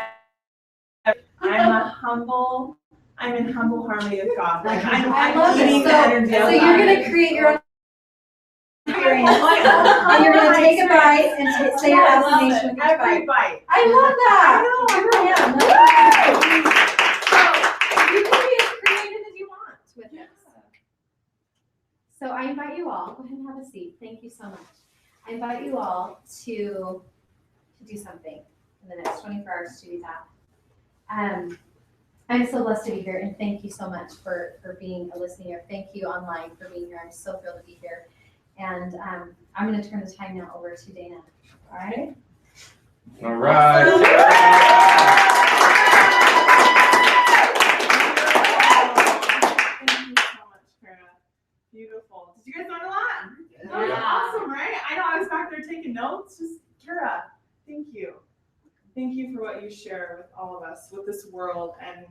I'm in humble harmony with God. Like I love I'm eating it. the energy So of you're God. going to create your own experience, My and you're going to own take a experience. bite and say your I love affirmation it. with each Every bite. bite. I love that. I know. So you can be as creative as you want with this. So I invite you all, go ahead and have a seat. Thank you so much. I invite you all to do something in the next 24 hours to do that. I'm so blessed to be here, and thank you so much for being a listener. Thank you online for being here. I'm so thrilled to be here. And I'm going to turn the time now over to Dana. All right? All right. Thank you so much, Kara. Beautiful. Did you guys learn a lot? That was awesome, right? I know I was back there taking notes. Just Kara, thank you. Thank you for what you share with all of us, with this world, and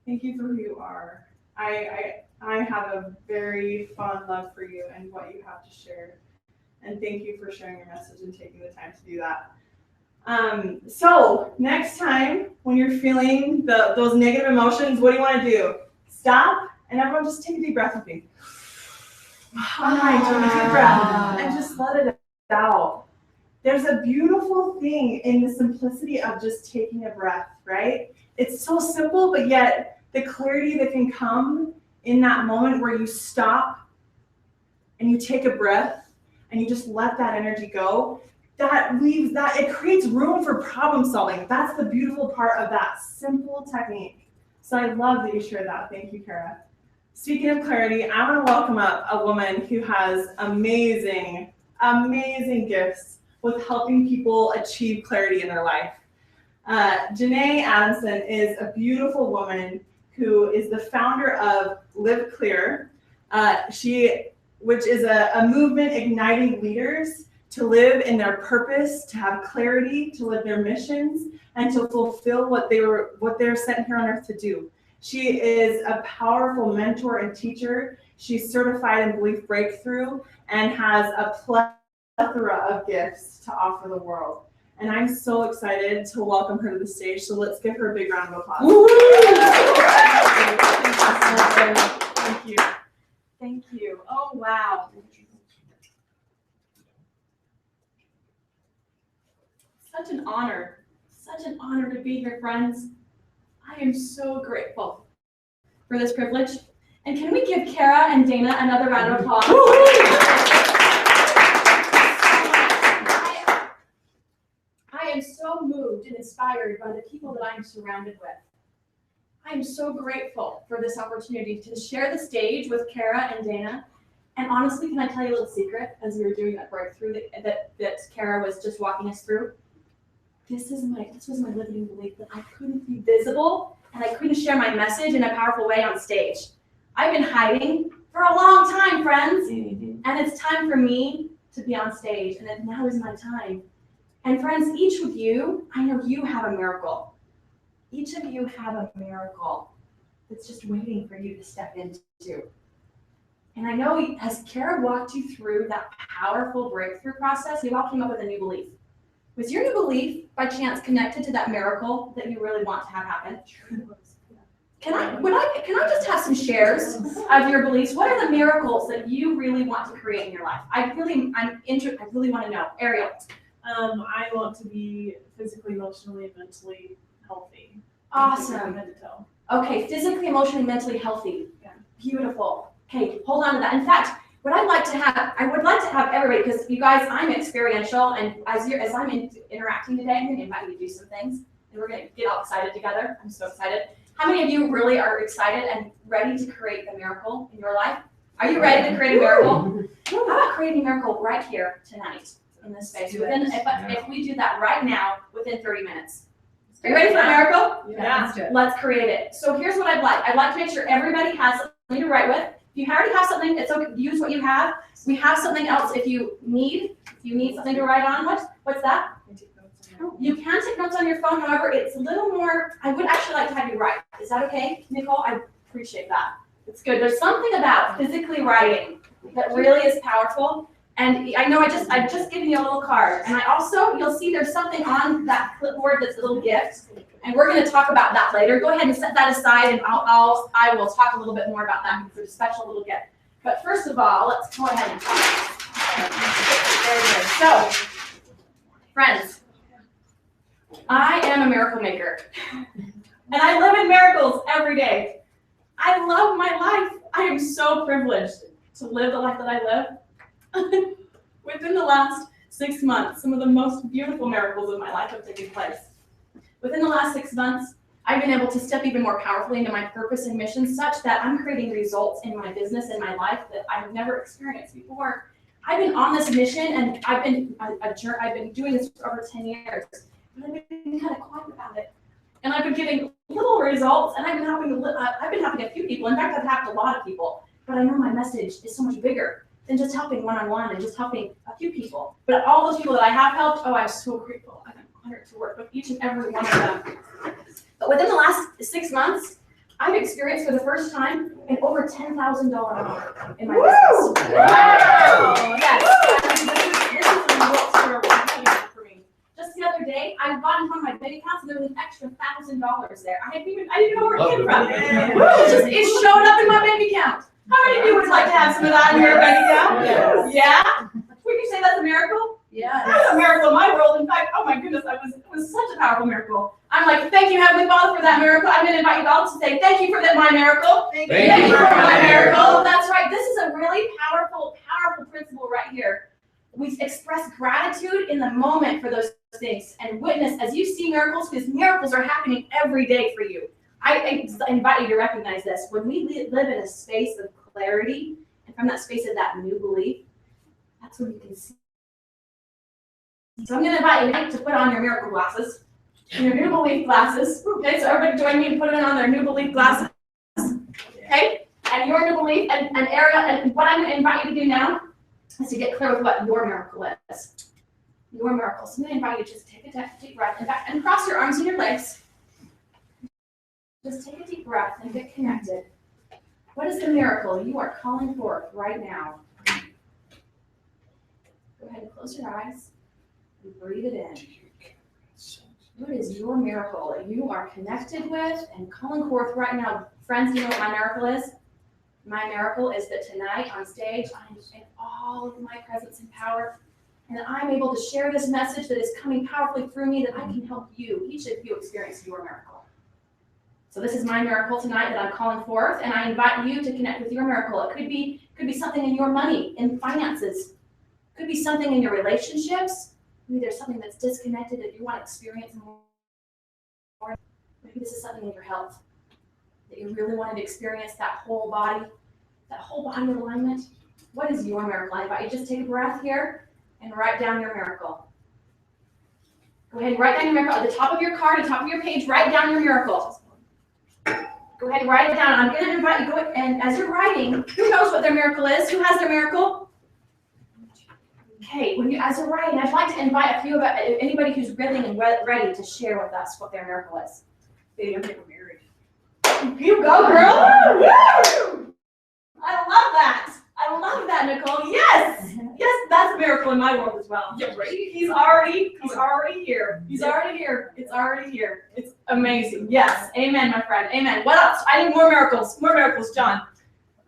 thank you for who you are. I have a very fond love for you and what you have to share. And thank you for sharing your message and taking the time to do that. So next time when you're feeling those negative emotions, what do you want to do? Stop, and everyone just take a deep breath with me. All right, take a deep breath and just let it out. There's a beautiful thing in the simplicity of just taking a breath, right? It's so simple, but yet the clarity that can come in that moment where you stop and you take a breath and you just let that energy go, it creates room for problem solving. That's the beautiful part of that simple technique. So I love that you shared that. Thank you, Kara. Speaking of clarity, I want to welcome up a woman who has amazing, amazing gifts with helping people achieve clarity in their life. Janae Adamson is a beautiful woman who is the founder of Live Clear, which is a movement igniting leaders to live in their purpose, to have clarity, to live their missions, and to fulfill what they're sent here on earth to do. She is a powerful mentor and teacher. She's certified in belief breakthrough and has a plethora of gifts to offer the world. And I'm so excited to welcome her to the stage. So let's give her a big round of applause. Thank you. Thank you. Oh, wow. Such an honor to be here, friends. I am so grateful for this privilege. And can we give Kara and Dana another round of applause? I am so moved and inspired by the people that I'm surrounded with. I am so grateful for this opportunity to share the stage with Kara and Dana. And honestly, can I tell you a little secret as we were doing that breakthrough that Kara was just walking us through? This was my limiting belief that I couldn't be visible and I couldn't share my message in a powerful way on stage. I've been hiding for a long time, friends, and it's time for me to be on stage, and now is my time. And friends, each of you, I know you have a miracle. Each of you have a miracle that's just waiting for you to step into. And I know as Kara walked you through that powerful breakthrough process, you all came up with a new belief. Was your new belief by chance connected to that miracle that you really want to have happen? Can I just have some shares of your beliefs? What are the miracles that you really want to create in your life? I really want to know. Ariel. I want to be physically, emotionally, and mentally healthy. Awesome. Head to toe. Okay, physically, emotionally, mentally healthy. Yeah. Beautiful. Okay, hold on to that. In fact, I would like to have everybody, because you guys, I'm experiential, and as I'm interacting today, I'm going to invite you to do some things, and we're going to get all excited together. I'm so excited. How many of you really are excited and ready to create the miracle in your life? Are you ready to create a miracle? How about creating a miracle right here tonight in this space? If we do that right now, within 30 minutes. Are you ready for a miracle? Yeah. Let's create it. So here's what I'd like. I'd like to make sure everybody has something to write with. If you already have something, it's okay. Use what you have. We have something else if you need something to write on. What's that? You can take notes on your phone. However, it's a little more, I would actually like to have you write. Is that okay, Nicole? I appreciate that. It's good. There's something about physically writing that really is powerful. And I know I've just given you a little card. And you'll see there's something on that clipboard that's a little gift. And we're going to talk about that later. Go ahead and set that aside, and I will talk a little bit more about that for a special little gift. But first of all, let's go ahead and talk. Very good. So, friends, I am a miracle maker. And I live in miracles every day. I love my life. I am so privileged to live the life that I live. Within the last 6 months, some of the most beautiful miracles of my life have taken place. Within the last 6 months, I've been able to step even more powerfully into my purpose and mission, such that I'm creating results in my business and my life that I've never experienced before. I've been on this mission, and I've been doing this for over 10 years, but I've been kind of quiet about it. And I've been getting little results, and I've been helping a few people. In fact, I've helped a lot of people, but I know my message is so much bigger than just helping one-on-one and just helping a few people. But all those people that I have helped, I'm so grateful. I'm honored to work with each and every one of them. But within the last 6 months, I've experienced for the first time an over $10,000 in my business. Wow! Yes. This is the results for me. Just the other day. I got into my bank account, so there was an extra $1,000 there. I didn't even know where it came from. It showed up in my bank account. How many of you would like to have some of that in your bank account? Yeah? Would you say that's a miracle? Yeah. That's a miracle in my world. In fact, oh my goodness, it was such a powerful miracle. I'm like, thank you, Heavenly Father, for that miracle. I'm going to invite you all to say, thank you for my miracle. Thank Thank you you for for my my miracle. That's right. This is a really powerful principle right here. We express gratitude in the moment for those things and witness as you see miracles, because miracles are happening every day for you. I invite you to recognize this. When we live in a space of clarity, and from that space of that new belief, that's when you can see. So I'm going to invite you to put on your miracle glasses, your new belief glasses. Okay, so everybody join me and put on their new belief glasses. Okay, and your new belief, and Ariel, and what I'm going to invite you to do now is to get clear with what your miracle is. Your miracle. So I'm going to invite you to just take a deep breath and cross your arms and your legs. Just take a deep breath and get connected. What is the miracle you are calling forth right now? Go ahead and close your eyes and breathe it in. What is your miracle that you are connected with and calling forth right now? Friends, you know what my miracle is? My miracle is that tonight on stage, I'm in all of my presence and power, and I'm able to share this message that is coming powerfully through me, that I can help you, each of you, experience your miracle. So this is my miracle tonight that I'm calling forth, and I invite you to connect with your miracle. It could be something in your money, in finances. It could be something in your relationships. Maybe there's something that's disconnected that you want to experience more. Maybe this is something in your health that you really wanted to experience, that whole body alignment. What is your miracle? I invite you to just take a breath here and write down your miracle. Go ahead and write down your miracle. At the top of your card, at the top of your page, write down your miracle. Go ahead and write it down. I'm going to invite you, and as you're writing, who knows what their miracle is? Who has their miracle? Okay, as you're writing, I'd like to invite anybody who's willing and ready to share with us what their miracle is. They don't get married. You go, girl! Woo! I love that. I love that, Nicole. Yes, that's a miracle in my world as well. Yeah, right. He's already here. He's already here. It's already here. It's amazing. Yes, amen, my friend. Amen. What else? I need more miracles. More miracles, John.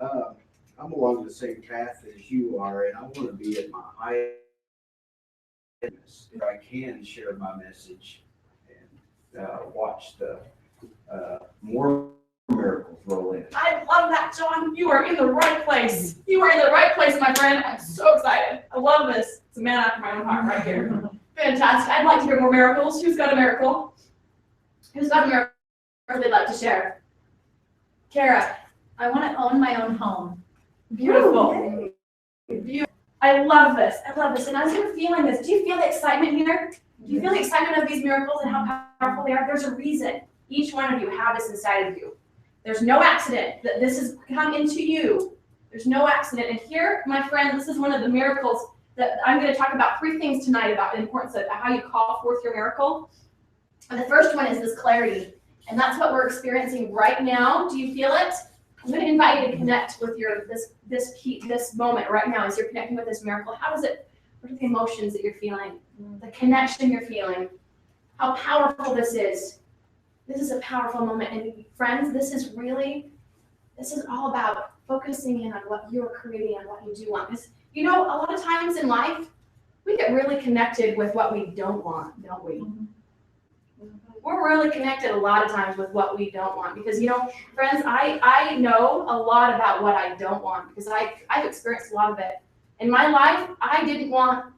I'm along the same path as you are, and I want to be at my highest. If I can share my message and watch the more miracles roll in. I love that, John. You are in the right place. You are in the right place, my friend. I'm so excited. I love this. It's a man after my own heart right here. Fantastic. I'd like to hear more miracles. Who's got a miracle? Who's got a miracle they'd like to share? Kara. I want to own my own home. Beautiful. Beautiful. I love this. And as you're feeling this, do you feel the excitement here? Do you feel the excitement of these miracles and how powerful they are? There's a reason each one of you have this inside of you. There's no accident that this has come into you. There's no accident. And here, my friend, this is one of the miracles that I'm going to talk about. 3 things tonight about the importance of how you call forth your miracle. And the first one is this clarity. And that's what we're experiencing right now. Do you feel it? I'm going to invite you to connect with this moment right now as you're connecting with this miracle. What are the emotions that you're feeling? The connection you're feeling? How powerful this is. This is a powerful moment. And friends, this is all about focusing in on what you're creating and what you do want. Because, a lot of times in life, we get really connected with what we don't want, don't we? We're really connected a lot of times with what we don't want. Because, friends, I know a lot about what I don't want because I've experienced a lot of it. In my life, I didn't want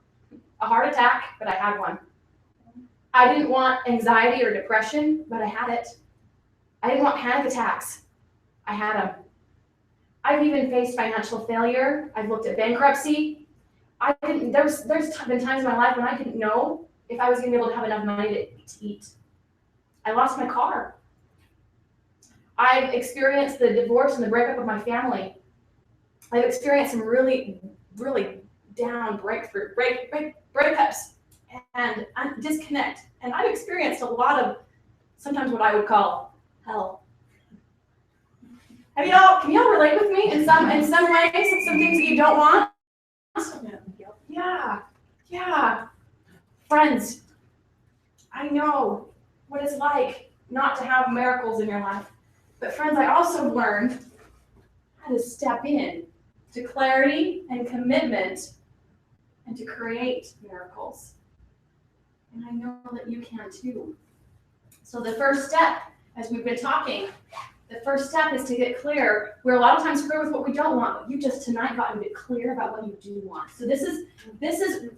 a heart attack, but I had one. I didn't want anxiety or depression, but I had it. I didn't want panic attacks. I had them. I've even faced financial failure. I've looked at bankruptcy. There's been times in my life when I didn't know if I was going to be able to have enough money to eat. I lost my car. I've experienced the divorce and the breakup of my family. I've experienced some really, really down breakups and disconnect. And I've experienced a lot of sometimes what I would call hell. Can y'all relate with me in some ways, some things that you don't want? Yeah. Friends, I know what it's like not to have miracles in your life. But friends, I also learned how to step in to clarity and commitment and to create miracles. And I know that you can too. So the first step, as we've been talking, the first step is to get clear. We're a lot of times clear with what we don't want, but you just tonight got to get clear about what you do want. So this is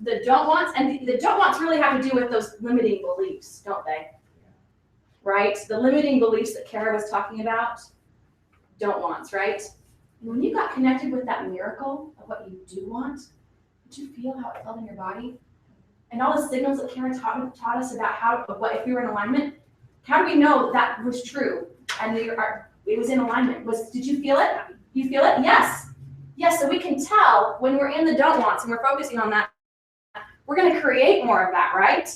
the don't wants, and the don't wants really have to do with those limiting beliefs, don't they? Right? The limiting beliefs that Kara was talking about, don't wants, right? And when you got connected with that miracle of what you do want, did you feel how it felt in your body? And all the signals that Kara taught us about if we were in alignment, how do we know that was true and it was in alignment? Did you feel it? You feel it? Yes. Yes, so we can tell when we're in the don't wants and we're focusing on that, we're going to create more of that, right?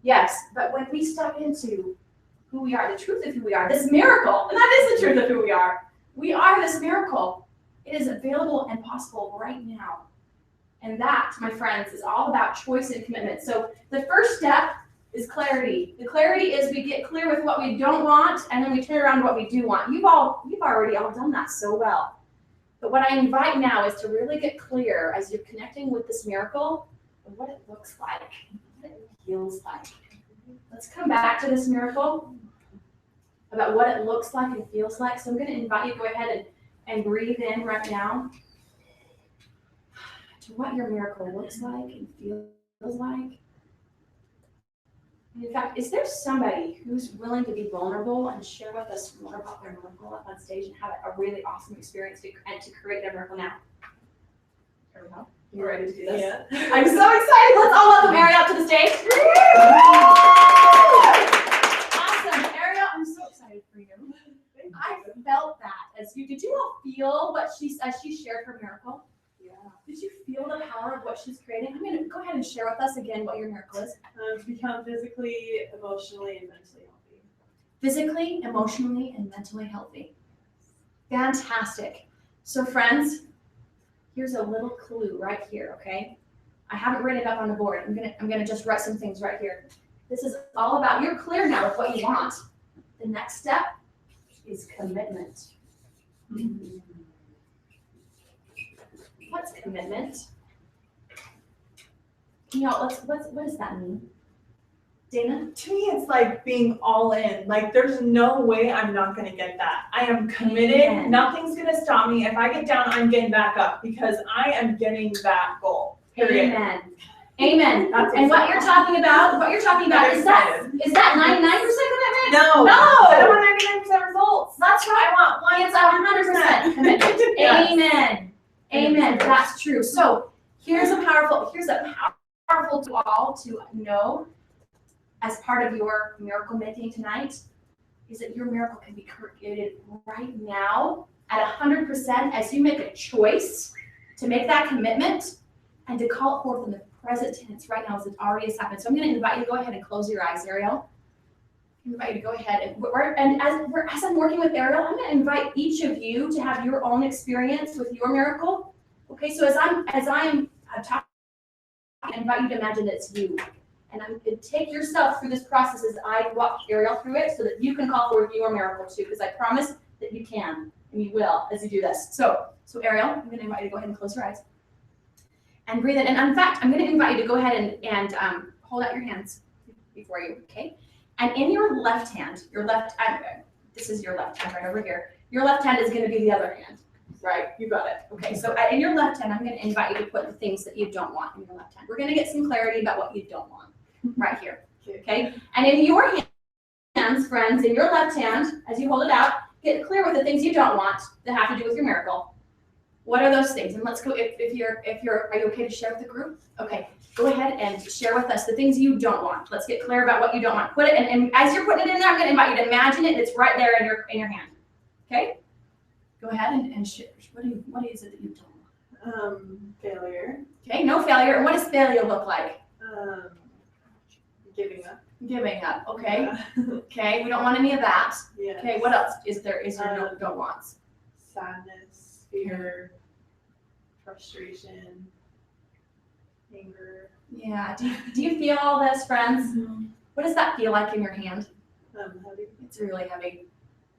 Yes, but when we step into who we are, the truth of who we are, this miracle, and that is the truth of who we are this miracle. It is available and possible right now. And that, my friends, is all about choice and commitment. So the first step is clarity. The clarity is we get clear with what we don't want, and then we turn around to what we do want. You've already all done that so well. But what I invite now is to really get clear as you're connecting with this miracle of what it looks like, what it feels like. Let's come back to this miracle about what it looks like and feels like. So I'm going to invite you to go ahead and breathe in right now to what your miracle looks like and feels like. And in fact, is there somebody who's willing to be vulnerable and share with us more about their miracle up on stage and have a really awesome experience to create their miracle now? Here we go. You ready to do this? Yeah. I'm so excited. Let's all welcome Ariel up to the stage. Awesome. Ariel, I'm so excited for you. I felt that did you all feel as she shared her miracle? Yeah. Did you feel the power of what she's creating? I'm going to go ahead and share with us again what your miracle is. To become physically, emotionally, and mentally healthy. Physically, emotionally, and mentally healthy. Fantastic. So friends, here's a little clue right here, okay? I haven't written it up on the board. I'm gonna just write some things right here. This is all about, you're clear now with what you want. The next step is commitment. What's commitment? What does that mean? Dana? To me, it's like being all in. Like, there's no way I'm not going to get that. I am committed. Amen. Nothing's going to stop me. If I get down, I'm getting back up because I am getting that goal. Period. Amen. Amen. That's And what you're talking about is that 99% commitment? No. No. I want 99% results. That's right. I want 100% commitment. Yes. Amen. Amen. That's true. So here's a powerful tool all to know as part of your miracle making tonight is that your miracle can be created right now at 100% as you make a choice to make that commitment and to call it forth in the present tense right now as it already has happened. So I'm going to invite you to go ahead and close your eyes, Ariel. I invite you to go ahead as I'm working with Ariel, I'm going to invite each of you to have your own experience with your miracle. Okay, so as I'm talking, I invite you to imagine that it's you. And I'm going to take yourself through this process as I walk Ariel through it so that you can call forth your miracle too, because I promise that you can and you will as you do this. So Ariel, I'm going to invite you to go ahead and close your eyes and breathe in. And in fact, I'm going to invite you to go ahead and hold out your hands before you, okay? And in your left hand, this is your left hand right over here. Your left hand is going to be the other hand, right? You got it. Okay, so in your left hand, I'm going to invite you to put the things that you don't want in your left hand. We're going to get some clarity about what you don't want right here, okay? And in your hands, friends, in your left hand, as you hold it out, get clear with the things you don't want that have to do with your miracle. What are those things? And let's go, are you okay to share with the group? Okay, go ahead and share with us the things you don't want. Let's get clear about what you don't want. Put it, and as you're putting it in there, I'm going to invite you to imagine it. It's right there in your hand. Okay? Go ahead and share. What is it that you don't want? Failure. Okay, no failure. And what does failure look like? Giving up. Giving up. Okay. Okay, we don't want any of that. Yeah. Okay, what else is there don't wants? Sadness, fear, frustration, anger. Yeah. Do you feel all this, friends? What does that feel like in your hand? Heavy. It's really heavy.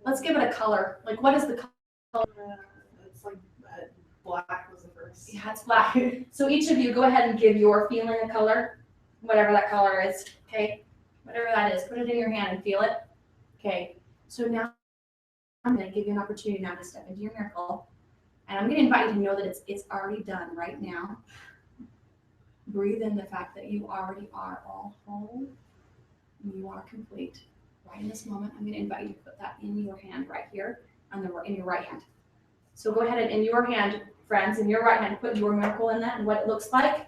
Let's give it a color. Like, what is the color? It's like black was the first. Yeah, it's black. So each of you go ahead and give your feeling a color, whatever that color is, okay? Whatever that is, put it in your hand and feel it. Okay, so now I'm gonna give you an opportunity now to step into your miracle. And I'm gonna invite you to know that it's already done right now. Breathe in the fact that you already are all whole. You are complete. Right in this moment, I'm gonna invite you to put that in your hand right here, in your right hand. So go ahead and in your hand, friends, in your right hand, put your miracle in that and what it looks like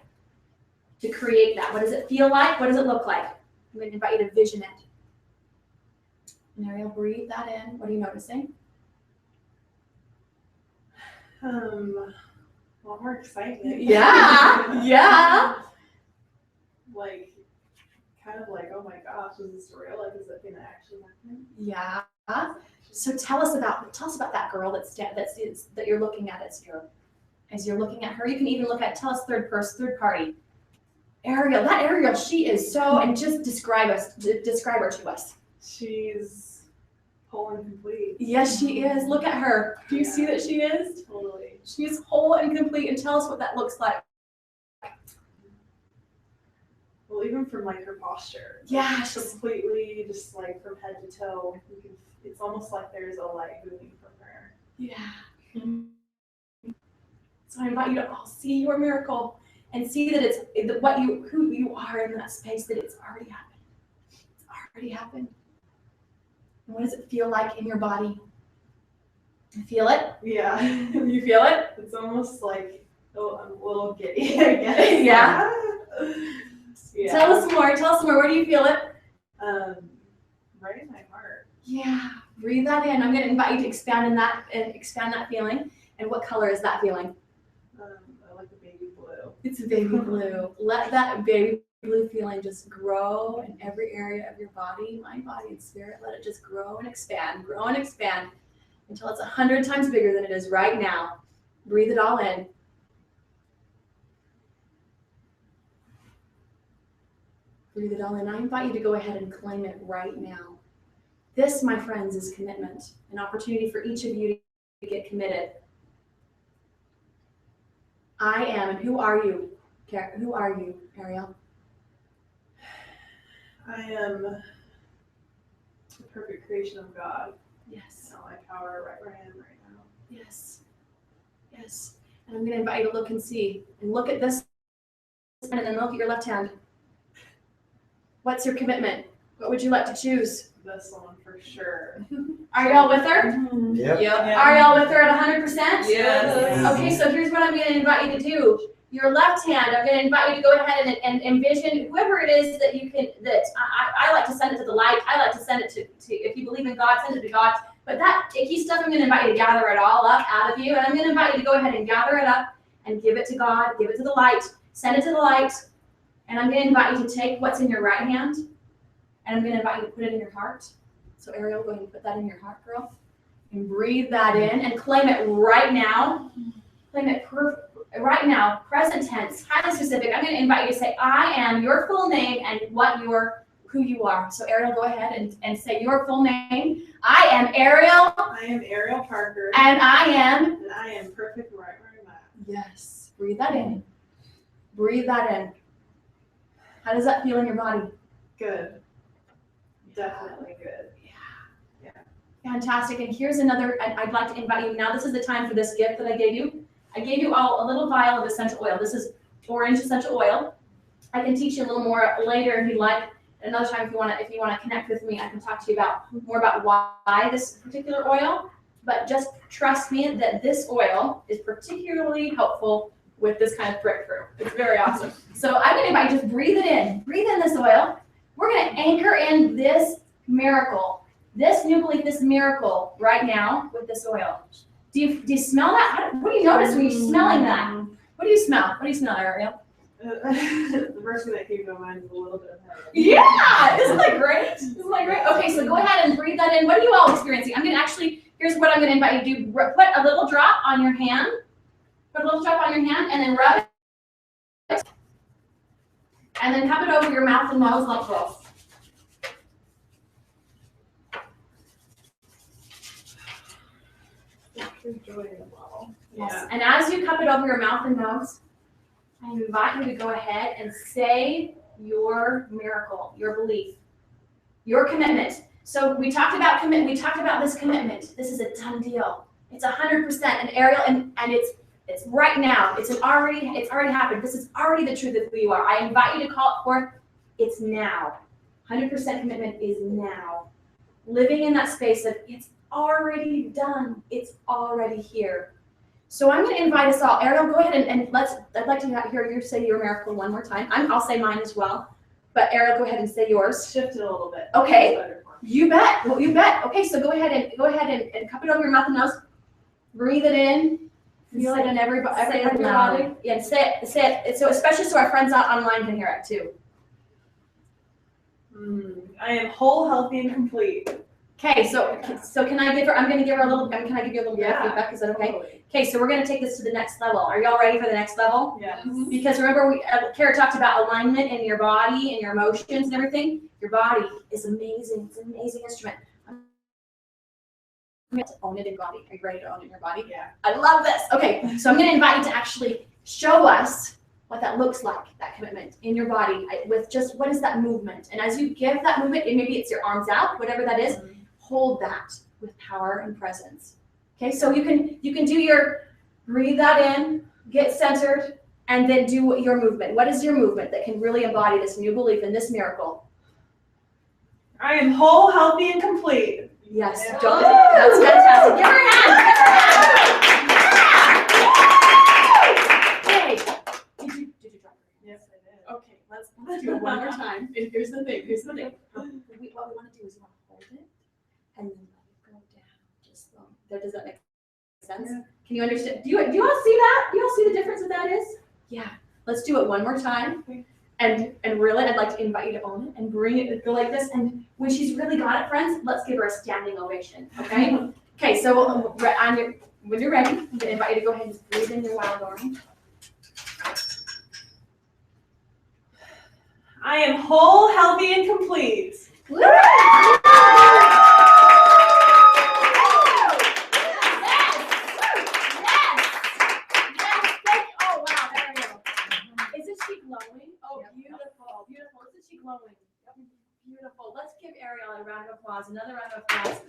to create that. What does it feel like? What does it look like? I'm going to invite you to vision it. And Ariel, breathe that in. What are you noticing? A lot more excitement. Yeah, yeah. Like, kind of like, oh my gosh, is this real? Like, is it gonna actually happen? Yeah. So tell us about that girl that you're looking at as you're looking at her. You can even tell us third party. Ariel, that Ariel, she is so, and just describe her to us. She's whole and complete. Yes, she is. Look at her. Do you see that she is? Totally. She's whole and complete. And tell us what that looks like. Well, even from like her posture. Yeah, Completely, just like from head to toe. It's almost like there's a light moving from her. Yeah. So I invite you to all see your miracle and see that it's who you are in that space, that it's already happened. It's already happened. And what does it feel like in your body? You feel it? Yeah. You feel it? It's almost like, oh, I'm a little giddy, I guess. Yeah. Yeah. Tell us more. Where do you feel it? Right in my heart. Yeah. Breathe that in. I'm going to invite you to expand that feeling. And what color is that feeling? I like the baby blue. It's a baby blue. Let that baby blue feeling just grow in every area of your body, mind, body, and spirit. Let it just grow and expand until it's 100 times bigger than it is right now. Breathe it all in. Breathe it all in. I invite you to go ahead and claim it right now. This, my friends, is commitment, an opportunity for each of you to get committed. I am, and who are you? Who are you, Ariel? I am the perfect creation of God. Yes. Not my power, right where I am right now. Yes. Yes. And I'm going to invite you to look and see. And look at this, and then look at your left hand. What's your commitment? What would you like to choose? This one for sure. Are y'all with her? Yep. Yeah. Are y'all with her at 100%? Yes. Okay, so here's what I'm going to invite you to do. Your left hand, I'm going to invite you to go ahead and envision whoever it is that you can, I like to send it to the light. I like to send it to, if you believe in God, send it to God. But that icky stuff, I'm going to invite you to gather it all up out of you. And I'm going to invite you to go ahead and gather it up and give it to God, give it to the light, send it to the light. And I'm going to invite you to take what's in your right hand, and I'm going to invite you to put it in your heart. So Ariel, go ahead and put that in your heart, girl. And breathe that in and claim it right now. Claim it right now, present tense, highly specific. I'm going to invite you to say, I am your full name and who you are. So Ariel, go ahead and say your full name. I am Ariel. I am Ariel Parker. And I am perfect right where I'm at. Yes. Breathe that in. Breathe that in. How does that feel in your body? Good. Definitely good. Yeah. Fantastic. And here's another, I'd like to invite you. Now this is the time for this gift that I gave you. I gave you all a little vial of essential oil. This is orange essential oil. I can teach you a little more later if you like. Another time if you want to connect with me, I can talk to you more about why this particular oil. But just trust me that this oil is particularly helpful with this kind of breakthrough. It's very awesome. So I'm going to invite you to just breathe it in. Breathe in this oil. We're going to anchor in this miracle, this new belief, this miracle right now with this oil. Do you smell that? What do you notice when you're smelling that? What do you smell? What do you smell, Ariel? The first thing that came to mind is a little bit of heaven. Yeah! Isn't that great? Isn't that great? Okay, so go ahead and breathe that in. What are you all experiencing? Here's what I'm going to invite you to do. Put a little drop on your hand. Put a little drop on your hand and then rub it. And then cup it over your mouth and nose like this. Yes. And as you cup it over your mouth and nose, I invite you to go ahead and say your miracle, your belief, your commitment. So we talked about commitment. We talked about this commitment. This is a done deal. It's 100%. And Ariel, and it's right now. It's already happened. This is already the truth of who you are. I invite you to call it forth. It's now. 100% commitment is now. Living in that space of it's already done. It's already here. So I'm going to invite us all. Ariel, go ahead and I'd like to hear you say your miracle one more time. I'll say mine as well. But Ariel, go ahead and say yours. Shift it a little bit. Okay. You bet. Well, you bet. Okay, so go ahead and cup it over your mouth and nose. Breathe it in. Feel it in every part of your body. Yeah, and say it. So especially so our friends online can hear it too. I am whole, healthy, and complete. Okay, so can I give her? I'm going to give her a little. Can I give you a little bit of feedback? Is that okay? Totally. Okay, so we're going to take this to the next level. Are y'all ready for the next level? Yeah. Because remember, Kara talked about alignment in your body and your emotions and everything. Your body is amazing. It's an amazing instrument. I'm going to own it in your body. Are you ready to own it in your body? Yeah. I love this. Okay, so I'm going to invite you to actually show us what that looks like, that commitment in your body with just what is that movement. And as you give that movement, and maybe it's your arms out, whatever that is, hold that with power and presence. Okay, so you can do your breathe that in, get centered, and then do your movement. What is your movement that can really embody this new belief in this miracle? I am whole, healthy, and complete. Yes, Yeah. that's fantastic. Give her a hand. Okay. Did you try? Yes, I did. Okay, let's do it one more time. And here's the thing. What we want to do is we want to hold it and then let it go down. Just does that make sense? Yeah. Can you understand? Do you all see that? Do you all see the difference that is? Yeah. Let's do it one more time. And really, I'd like to invite you to own it and bring it, go like this. And when she's really got it, friends, let's give her a standing ovation. Okay? Okay. So when you're ready, I'm gonna invite you to go ahead and just breathe in your wild orange. I am whole, healthy, and complete. Woo! Oh, wow, there we go. Isn't she glowing? Oh, beautiful, beautiful. Isn't she glowing? Beautiful. Let's give Ariel a round of applause. Another round of applause.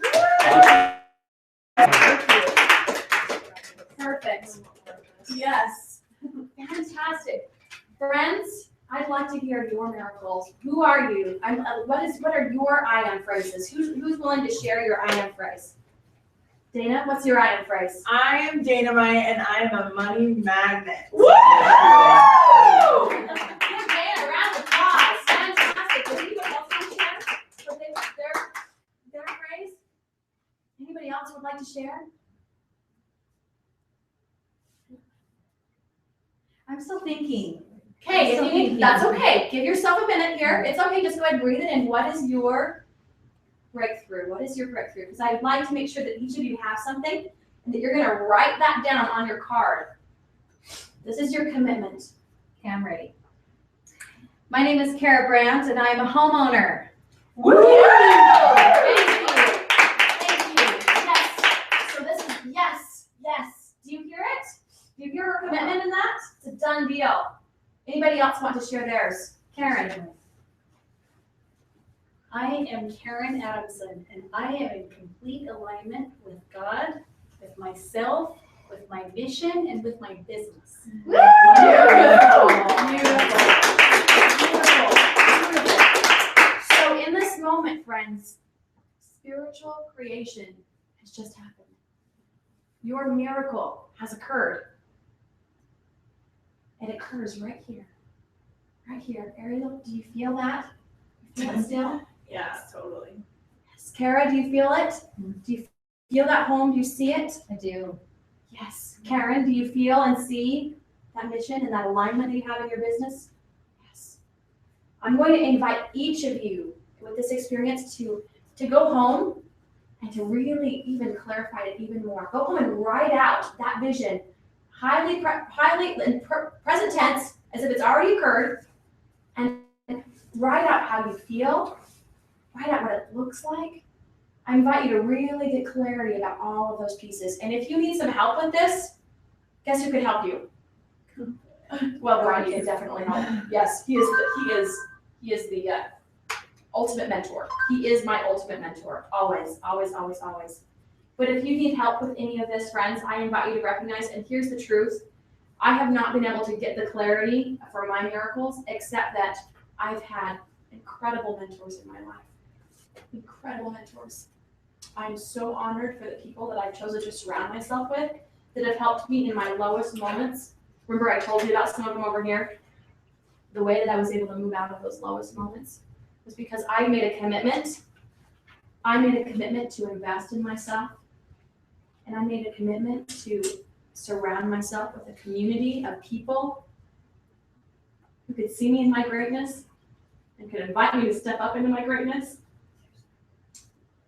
Perfect. Yes. Fantastic. Friends, I'd like to hear your miracles. Who are you? What are your I am phrases? Who's willing to share your I am phrase? Dana, what's your I am phrase? I am Dynamite, and I am a money magnet. Woo! Give Dana a round of applause. Fantastic. Does anybody else want to share their phrase? Anybody else would like to share? I'm still thinking. Okay, if So you need, thank that's you. okay. Give yourself a minute here. It's okay, just go ahead and breathe it in. What is your breakthrough? What is your breakthrough? Because I'd like to make sure that each of you have something and that you're going to write that down on your card. This is your commitment. Okay, I'm ready. My name is Kara Brandt, and I am a homeowner. Woo! Thank you. Thank you. Yes. So this is yes. Do you hear it? Do you hear her commitment in that? It's a done deal. Anybody else want to share theirs? Karen. I am Karen Adamson, and I am in complete alignment with God, with myself, with my mission, and with my business. Beautiful. So in this moment, friends, spiritual creation has just happened. Your miracle has occurred. It occurs right here. Right here. Ariel, do you feel that? You feel it still? Yeah, totally. Yes. Kara, do you feel it? Do you feel that home? Do you see it? I do. Yes. Karen, do you feel and see that mission and that alignment that you have in your business? Yes. I'm going to invite each of you with this experience to go home and to really even clarify it even more. Go home and write out that vision, highly in present tense, as if it's already occurred, and write out how you feel. Write out what it looks like. I invite you to really get clarity about all of those pieces. And if you need some help with this, guess who could help you? Well, Brian can definitely help. Yes, he is the ultimate mentor. He is my ultimate mentor. Always, always, always, always. But if you need help with any of this, friends, I invite you to recognize, and here's the truth. I have not been able to get the clarity for my miracles, except that I've had incredible mentors in my life. Incredible mentors. I'm so honored for the people that I've chosen to surround myself with that have helped me in my lowest moments. Remember I told you about some of them over here? The way that I was able to move out of those lowest moments was because I made a commitment. I made a commitment to invest in myself. And I made a commitment to surround myself with a community of people who could see me in my greatness and could invite me to step up into my greatness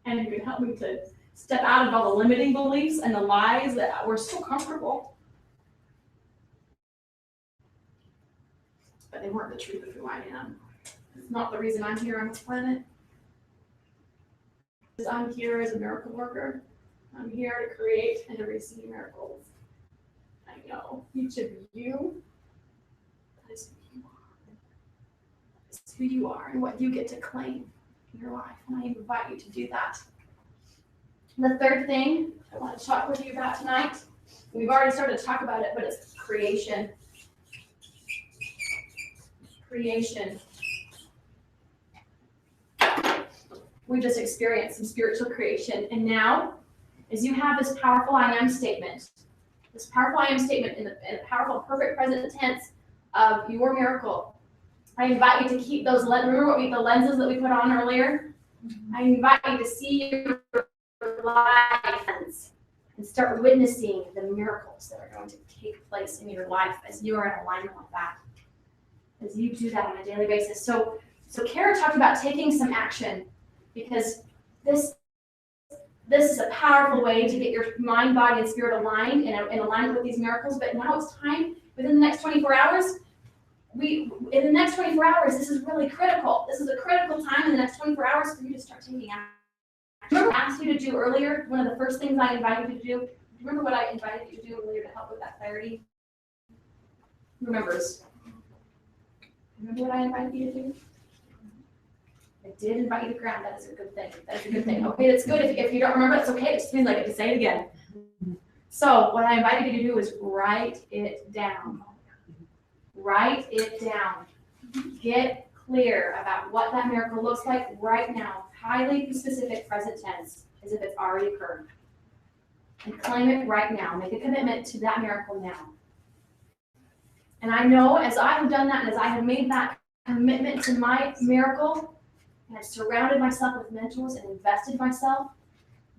and who could help me to step out of all the limiting beliefs and the lies that were so comfortable. But they weren't the truth of who I am. It's not the reason I'm here on this planet. I'm here as a miracle worker. I'm here to create and to receive miracles. I know each of you, that is who you are. It's who you are and what you get to claim in your life. And I invite you to do that. The third thing I want to talk with you about tonight, we've already started to talk about it, but it's creation. Creation. We just experienced some spiritual creation, and now, as you have this powerful I am statement, in a powerful perfect present tense of your miracle, I invite you to keep those remember the lenses that we put on earlier? I invite you to see your life and start witnessing the miracles that are going to take place in your life as you are in alignment with that. As you do that on a daily basis. So Kara talked about taking some action, because this is a powerful way to get your mind, body, and spirit aligned and in alignment with these miracles. But now it's time, within the next 24 hours, this is really critical. This is a critical time in the next 24 hours for you to start taking action. Remember what I asked you to do earlier? One of the first things I invited you to do? Remember what I invited you to do earlier to help with that clarity? Remember what I invited you to do? I did invite you to ground. That is a good thing. That is a good thing. Okay, that's good. If you don't remember, it's okay. It just means I get to say it again. So what I invited you to do is write it down. Write it down. Get clear about what that miracle looks like right now. Highly specific present tense, as if it's already occurred. And claim it right now. Make a commitment to that miracle now. And I know as I have done that, and as I have made that commitment to my miracle, and I've surrounded myself with mentors and invested myself,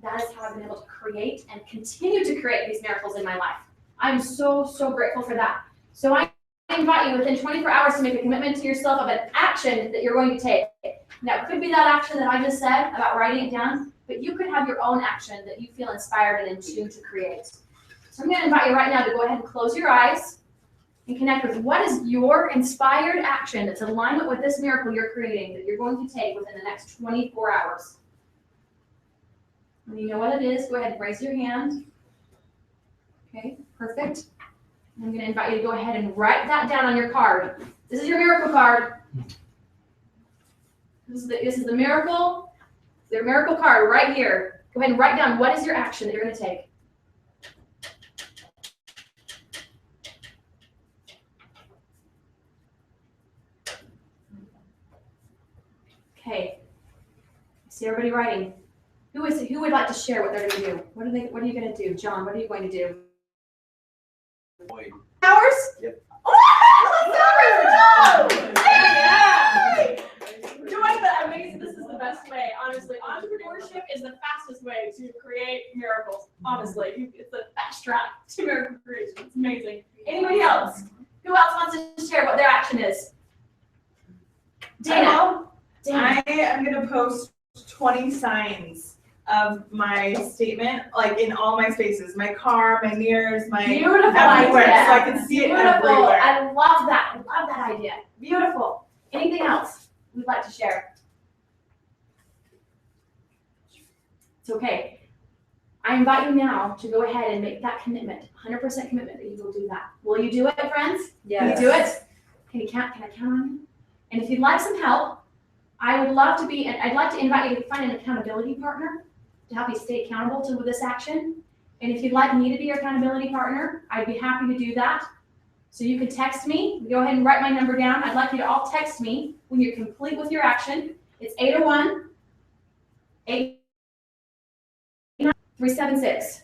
that is how I've been able to create and continue to create these miracles in my life. I'm so, so grateful for that. So I invite you within 24 hours to make a commitment to yourself of an action that you're going to take. Now, it could be that action that I just said about writing it down, but you could have your own action that you feel inspired and in tune to create. So I'm going to invite you right now to go ahead and close your eyes and connect with what is your inspired action that's in alignment with this miracle you're creating that you're going to take within the next 24 hours. When you know what it is, go ahead and raise your hand. Okay, perfect. I'm going to invite you to go ahead and write that down on your card. This is your miracle card. This is the miracle. Your miracle card right here. Go ahead and write down what is your action that you're going to take. Okay. I see everybody writing. Who would like to share what they're going to do? What are you going to do? John, what are you going to do? Hours? Yep. Oh, yeah! Doing the amazing. This is the best way. Honestly, entrepreneurship is the fastest way to create miracles. Honestly, it's the fast track to miracle creation. It's amazing. Anybody else? Who else wants to share what their action is? Dana. I am going to post 20 signs of my statement, like in all my spaces, my car, my mirrors, my Beautiful everywhere, idea. so I can see it Beautiful. everywhere. I love that. I love that idea. Beautiful. Anything else we'd like to share? It's okay. I invite you now to go ahead and make that commitment, 100% commitment that you will do that. Will you do it, friends? Yes. Will you do it? Can I count on you? And if you'd like some help, I'd like to invite you to find an accountability partner to help you stay accountable to this action. And if you'd like me to be your accountability partner, I'd be happy to do that. So you can text me. Go ahead and write my number down. I'd like you to all text me when you're complete with your action. It's 801-89376.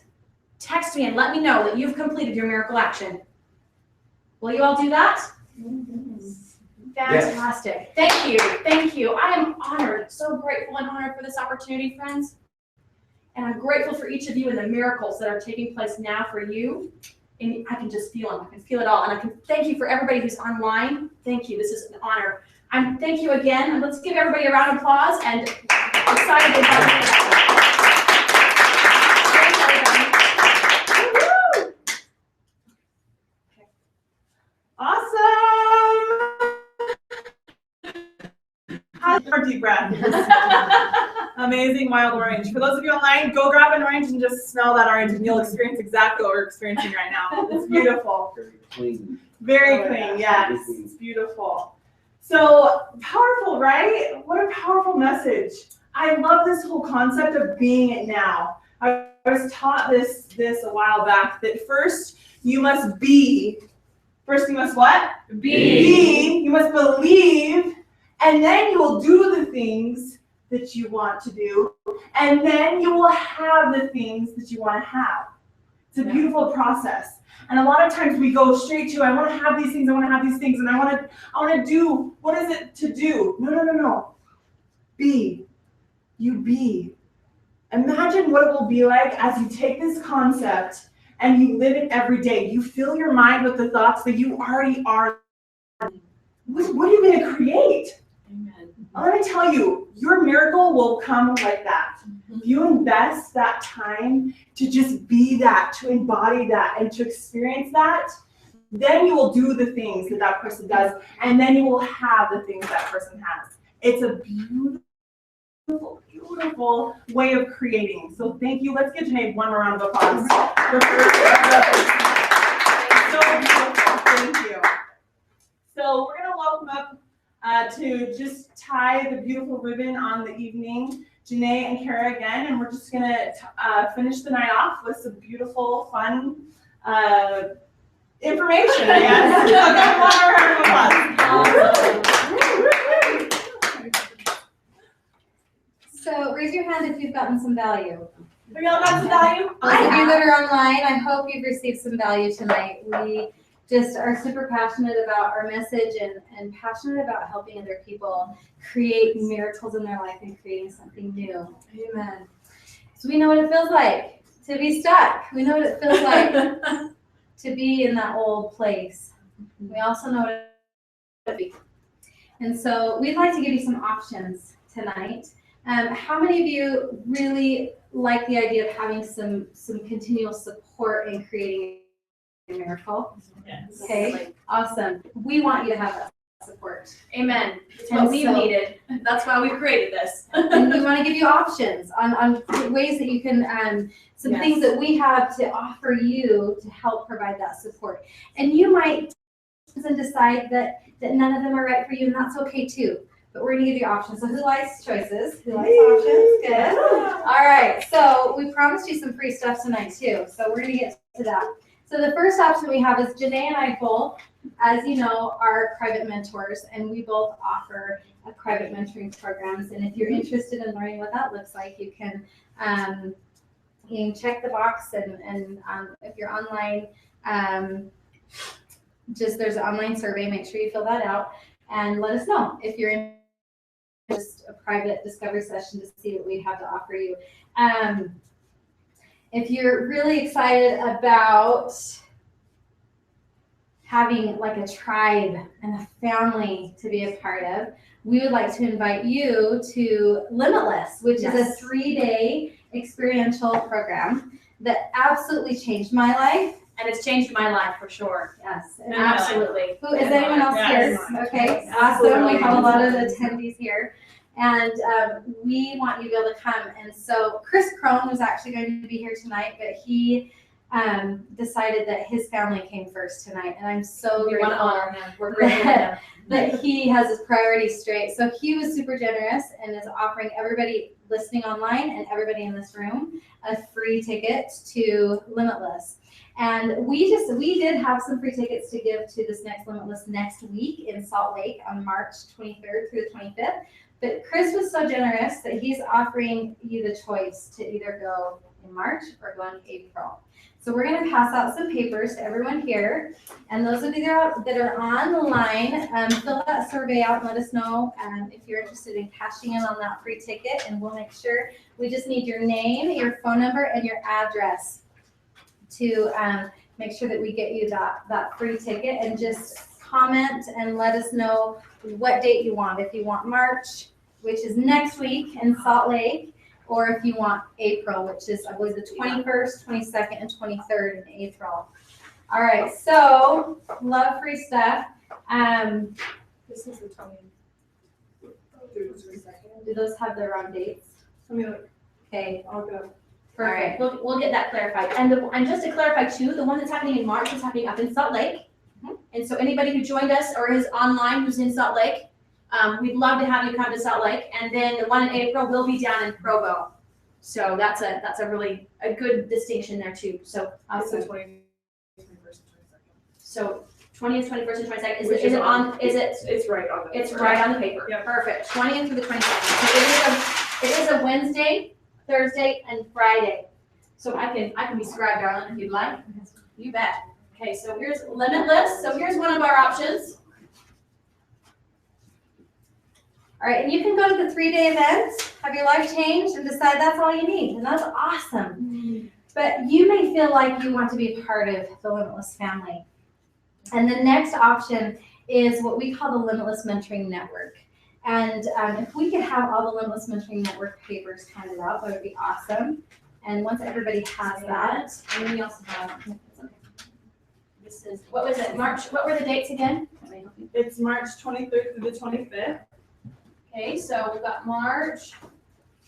Text me and let me know that you've completed your miracle action. Will you all do that? Fantastic. Thank you. Thank you. I am honored, so grateful and honored for this opportunity, friends. And I'm grateful for each of you and the miracles that are taking place now for you. And I can just feel them. I can feel it all. And I can thank you for everybody who's online. Thank you. This is an honor. Thank you again. And let's give everybody a round of applause and excited to have you. Awesome! Our deep breath. Amazing wild orange. For those of you online, go grab an orange and just smell that orange and you'll experience exactly what we're experiencing right now. It's beautiful. Very clean. Very clean, yes. It's beautiful. So powerful, right? What a powerful message. I love this whole concept of being it now. I was taught this a while back, that first you must be. First you must what? Be. You must believe, and then you will do the things that you want to do, and then you will have the things that you want to have. It's a beautiful process. And a lot of times we go straight to, I want to have these things, I want to have these things, and I want to do, what is it to do? No. Be. You be. Imagine what it will be like as you take this concept and you live it every day. You fill your mind with the thoughts that you already are. What are you going to create? Amen. Let me tell you, your miracle will come like that. If you invest that time to just be that, to embody that, and to experience that, then you will do the things that that person does, and then you will have the things that person has. It's a beautiful, beautiful way of creating. So thank you. Let's give Janae one more round of applause. So beautiful. Thank you. So we're going to welcome up to just tie the beautiful ribbon on the evening, Janae and Kara again, and we're just going to finish the night off with some beautiful, fun information, I guess. So raise your hand if you've gotten some value. We all got some value? Those of you that are online, I hope you've received some value tonight. We just are super passionate about our message and passionate about helping other people create miracles in their life and creating something new. Amen. So we know what it feels like to be stuck. We know what it feels like to be in that old place. We also know what it feels like. And so we'd like to give you some options tonight. How many of you really like the idea of having some continual support in creating a miracle? Yes. Okay, awesome. We want you to have that support. Amen. It's And what we so- needed. That's why we created this. And we want to give you options on ways that you can, some Yes. things that we have to offer you to help provide that support. And you might decide that none of them are right for you, and that's okay too. But we're going to give you options. So who likes choices? Who likes options? Good. All right. So we promised you some free stuff tonight too. So we're going to get to that. So the first option we have is Janae and I both, as you know, are private mentors, and we both offer private mentoring programs. And if you're interested in learning what that looks like, you can check the box, and if you're online, there's an online survey. Make sure you fill that out and let us know if you're in just a private discovery session to see what we have to offer you. If you're really excited about having like a tribe and a family to be a part of, we would like to invite you to Limitless, which is a 3-day experiential program that absolutely changed my life. And it's changed my life for sure. Yes, Absolutely. Who is anyone else Yes. here? Okay, Yes. awesome. We have a lot of attendees here. And we want you to be able to come. And so Chris Crone was actually going to be here tonight, but he decided that his family came first tonight. And I'm so We grateful want to honor him. We're grateful for him. that he has his priorities straight. So he was super generous and is offering everybody listening online and everybody in this room a free ticket to Limitless. And we did have some free tickets to give to this next Limitless next week in Salt Lake on March 23rd through the 25th. But Chris was so generous that he's offering you the choice to either go in March or go in April. So we're going to pass out some papers to everyone here. And those of you that are on the line, fill that survey out and let us know if you're interested in cashing in on that free ticket. And we'll make sure we just need your name, your phone number, and your address to make sure that we get you that free ticket. And just comment and let us know what date you want. If you want March, which is next week in Salt Lake, or if you want April, which is, I believe, the 21st, 22nd, and 23rd in April. All right, so love free stuff. This is the 20. Do those have their own dates? Let me look. Okay, I'll go. perfect. We'll get that clarified. And just to clarify too, the one that's happening in March is happening up in Salt Lake. And so anybody who joined us or is online who's in Salt Lake, we'd love to have you come to Salt Lake. And then the one in April will be down in Provo. So that's a really a good distinction there too. So It's the awesome. 20th, 21st, and 22nd. So 20th, 21st, and 22nd. Is Which it on? Is it? It's right on the. It's right on the paper. Yep. Perfect. 20th through the 22nd. So it is a Wednesday, Thursday, and Friday. So I can be scribed, darling, if you'd like. You bet. Okay, so here's Limitless. So here's one of our options. All right, and you can go to the 3-day event, have your life changed, and decide that's all you need, and that's awesome. But you may feel like you want to be part of the Limitless family. And the next option is what we call the Limitless Mentoring Network. And if we could have all the Limitless Mentoring Network papers handed out, that would be awesome. And once everybody has that, And then we also have, this is, what was it, March, what were the dates again? It's March 23rd through the 25th. Okay, so we've got March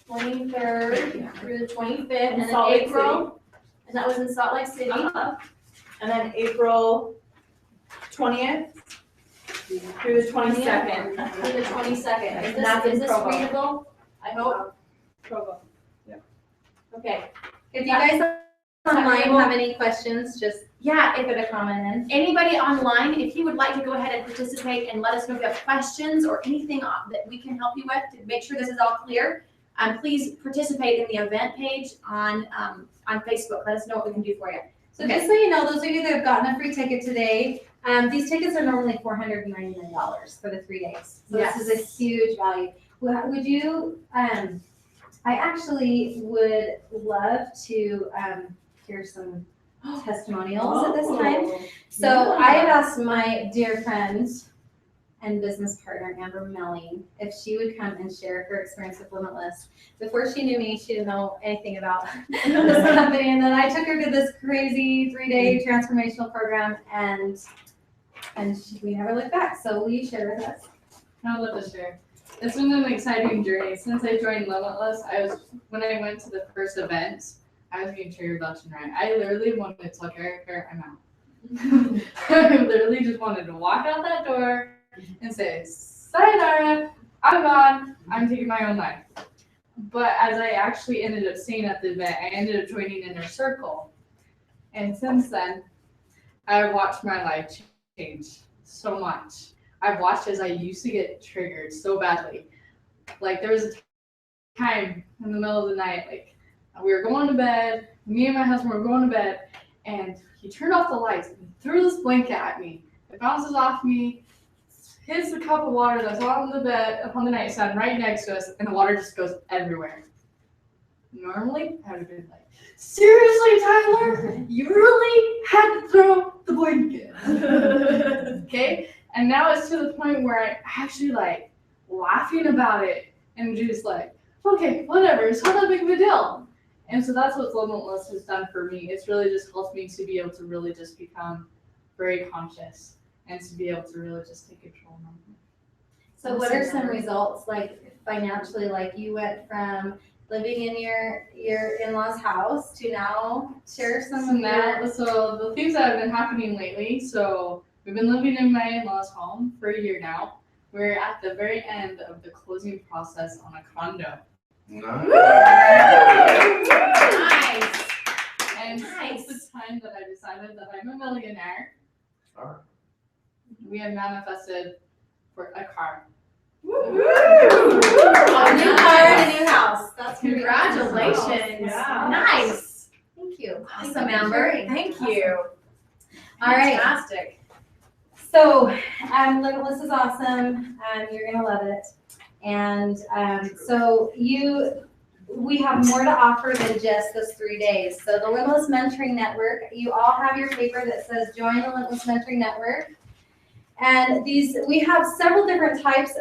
23rd through the 25th, and then Salt Lake April, and that was in Salt Lake City. And then April 20th through the 22nd. Through the 22nd. And that's in Is this Provo. readable? I hope. Provo. Okay. if you guys online have any questions, just Yeah, if put a comment in. anybody online, if you would like to go ahead and participate and let us know if you have questions or anything that we can help you with to make sure this is all clear, please participate in the event page on Facebook. Let us know what we can do for you. So just so you know, those of you that have gotten a free ticket today, these tickets are normally $499 for the 3 days. So Yes. this is a huge value. Would you, I actually would love to hear some testimonials at this time. So I have asked my dear friend and business partner, Amber Melling, if she would come and share her experience with Limitless. Before she knew me, she didn't know anything about this company. And then I took her to this crazy 3-day transformational program and we never looked back. So will you share with us? I would love to share. It's been an exciting journey. Since I joined Limitless, when I went to the first event, I was being treated left and right. I literally wanted to look at Erica, I'm out. I literally just wanted to walk out that door and say, sayonara, I'm gone, I'm taking my own life. But as I actually ended up staying at the event, I ended up joining in their circle. And since then, I've watched my life change so much. I've watched as I used to get triggered so badly. Like there was a time in the middle of the night, like we were going to bed, me and my husband were going to bed, and he turned off the lights and threw this blanket at me. It bounces off me, hits the cup of water that's on the bed, up on the nightstand right next to us, and the water just goes everywhere. Normally, I would have been like, seriously, Tyler, you really had to throw the blanket. Okay? And now it's to the point where I'm actually like laughing about it and just like, okay, whatever, it's not that big of a deal. And so that's what Limitless has done for me. It's really just helped me to be able to really just become very conscious and to be able to really just take control of my life. So what are some results, like financially, like you went from living in your in-laws house to now share some of that? So the things that have been happening lately, so we've been living in my in-laws home for a year now. We're at the very end of the closing process on a condo. Nice. Nice. And Nice. since the time that I decided that I'm a millionaire, Alright. we have manifested for a car. A new car and a new house. That's gonna be Congratulations. Yeah. Nice. Thank you. Awesome, Amber. Thank you. All right. Fantastic. So, Limitless is awesome. You're gonna love it. And so we have more to offer than just those 3 days. So the Limitless Mentoring Network, you all have your paper that says join the Limitless Mentoring Network. And we have several different types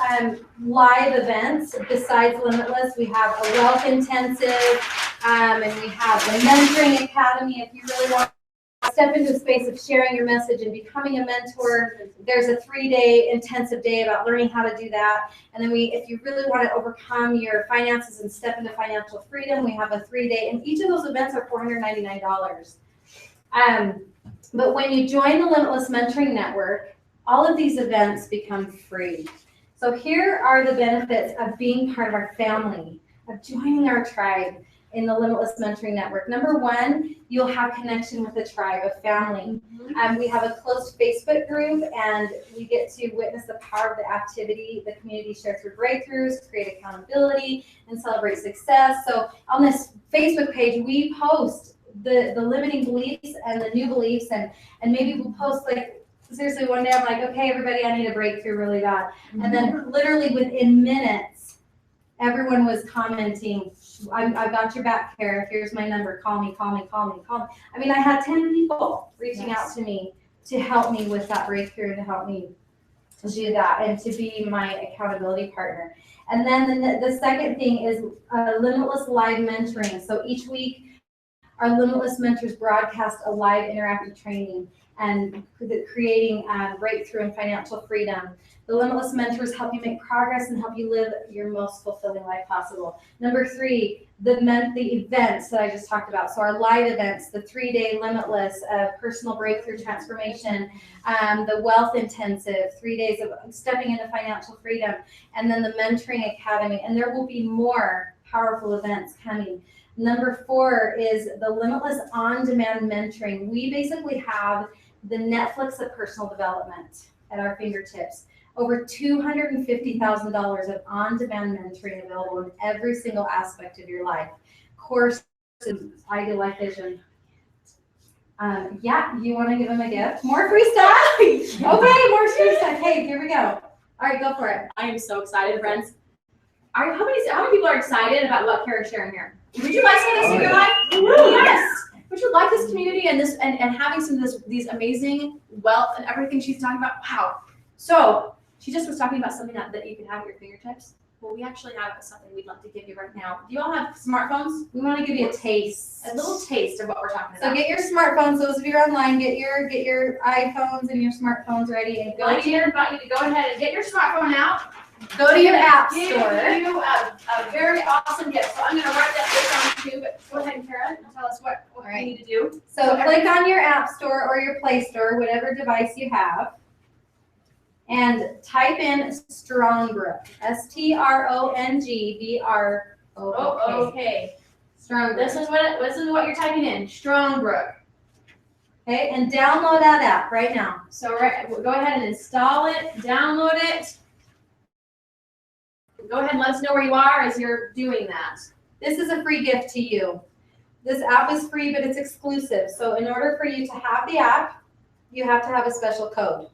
of live events besides Limitless. We have a wealth intensive, and we have the Mentoring Academy. If you really want to step into a space of sharing your message and becoming a mentor, there's a 3-day intensive day about learning how to do that. And then if you really want to overcome your finances and step into financial freedom, we have a 3-day, and each of those events are $499. But when you join the Limitless Mentoring Network, all of these events become free. So here are the benefits of being part of our family, of joining our tribe in the Limitless Mentoring Network. Number one, you'll have connection with a tribe of family. We have a closed Facebook group, and we get to witness the power of the activity. The community shares their breakthroughs, create accountability, and celebrate success. So on this Facebook page, we post the limiting beliefs and the new beliefs, and maybe we'll post, like, seriously, one day I'm like, okay, everybody, I need a breakthrough really bad. And then literally within minutes, everyone was commenting, I've got your back, Kara. Here's my number. Call me. I mean, I had 10 people reaching out to me to help me with that breakthrough, to help me do that, and to be my accountability partner. And then the second thing is Limitless Live Mentoring. So each week, our Limitless Mentors broadcast a live interactive training and creating breakthrough and financial freedom. The Limitless Mentors help you make progress and help you live your most fulfilling life possible. Number 3, the events that I just talked about. So our live events, the 3-day Limitless personal breakthrough transformation, the wealth intensive, 3 days of stepping into financial freedom, and then the Mentoring Academy. And there will be more powerful events coming. Number 4 is the Limitless On-Demand Mentoring. We basically have the Netflix of personal development at our fingertips. Over $250,000 of on-demand mentoring available in every single aspect of your life. Courses, Ideal Life Vision. Yeah, you want to give them a gift? More free stuff? Okay, more free stuff. Hey, here we go. All right, go for it. I am so excited, friends. How many people are excited about what Kara's sharing here? Would you like some of this in your life? Yes. Would you like this community and this and having some of these amazing wealth and everything she's talking about? Wow. So she just was talking about something that you can have at your fingertips. Well, we actually have something we'd love to give you right now. Do you all have smartphones? We want to give you a taste. A little taste of what we're talking about. So get your smartphones. Those of you who are online, get your iPhones and your smartphones ready, and I invite you to go ahead and get your smartphone out. go to your app Give store. you a very awesome gift. So I'm going to write that down too. But go ahead, Kara, and tell us what we need to do. So click on your app store or your Play Store, whatever device you have, and type in Strongbrook. STRONGBROOK. Oh, okay. Strongbrook. This is what you're typing in. Strongbrook. Okay, and download that app right now. So go ahead and install it, download it. Go ahead and let us know where you are as you're doing that. This is a free gift to you. This app is free, but it's exclusive. So in order for you to have the app, you have to have a special code.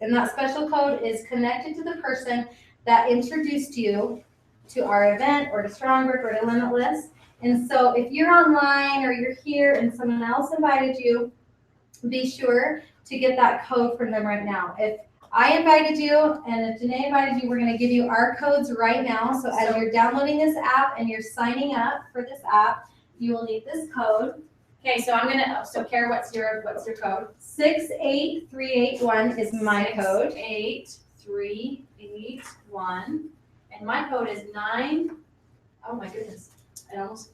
And that special code is connected to the person that introduced you to our event or to Strongbrook or to Limitless. And so if you're online or you're here and someone else invited you, be sure to get that code from them right now. If I invited you and if Janae invited you, we're going to give you our codes right now. So as you're downloading this app and you're signing up for this app, you will need this code. Okay, so Kara, what's your code? 68381 is my code. 83881. 981, and my code is 9. Oh my goodness, I almost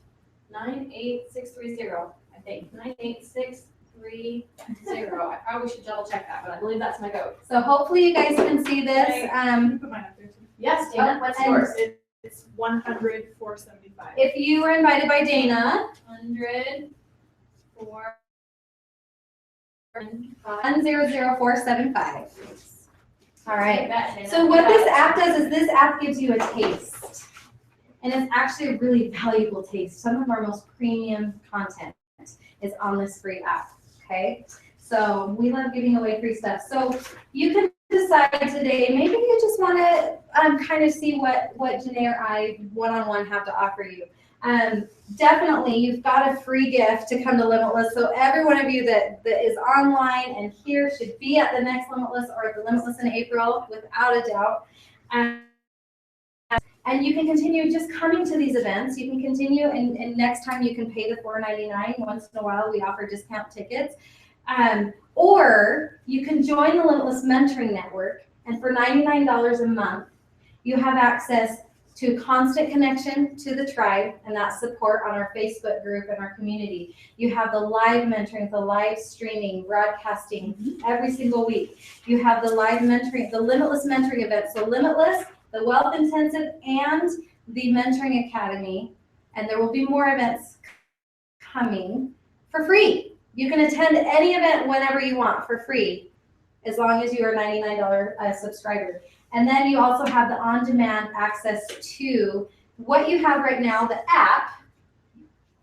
98630. I think 98630. I probably should double check that, but I believe that's my code. So hopefully you guys can see this. Put mine up there too. Yes, Dana, what's and- yours? It's 100,475. If you were invited by Dana, 100 4 100475. All right. Dana. So what this app does is this app gives you a taste. And it's actually a really valuable taste. Some of our most premium content is on this free app, okay? So we love giving away free stuff. So you can decide today, maybe you just want to kind of see what Janae or I one-on-one have to offer you. Definitely, you've got a free gift to come to Limitless. So every one of you that is online and here should be at the next Limitless or at the Limitless in April, without a doubt. And you can continue just coming to these events. You can continue, and next time you can pay the $4.99. Once in a while, we offer discount tickets. Or you can join the Limitless Mentoring Network, and for $99 a month, you have access to constant connection to the tribe and that support on our Facebook group and our community. You have the live mentoring, the live streaming, broadcasting every single week. You have the live mentoring, the Limitless mentoring event. So Limitless, the Wealth Intensive, and the Mentoring Academy, and there will be more events coming for free. You can attend any event whenever you want for free, as long as you are a $99 subscriber. And then you also have the on-demand access to what you have right now, the app,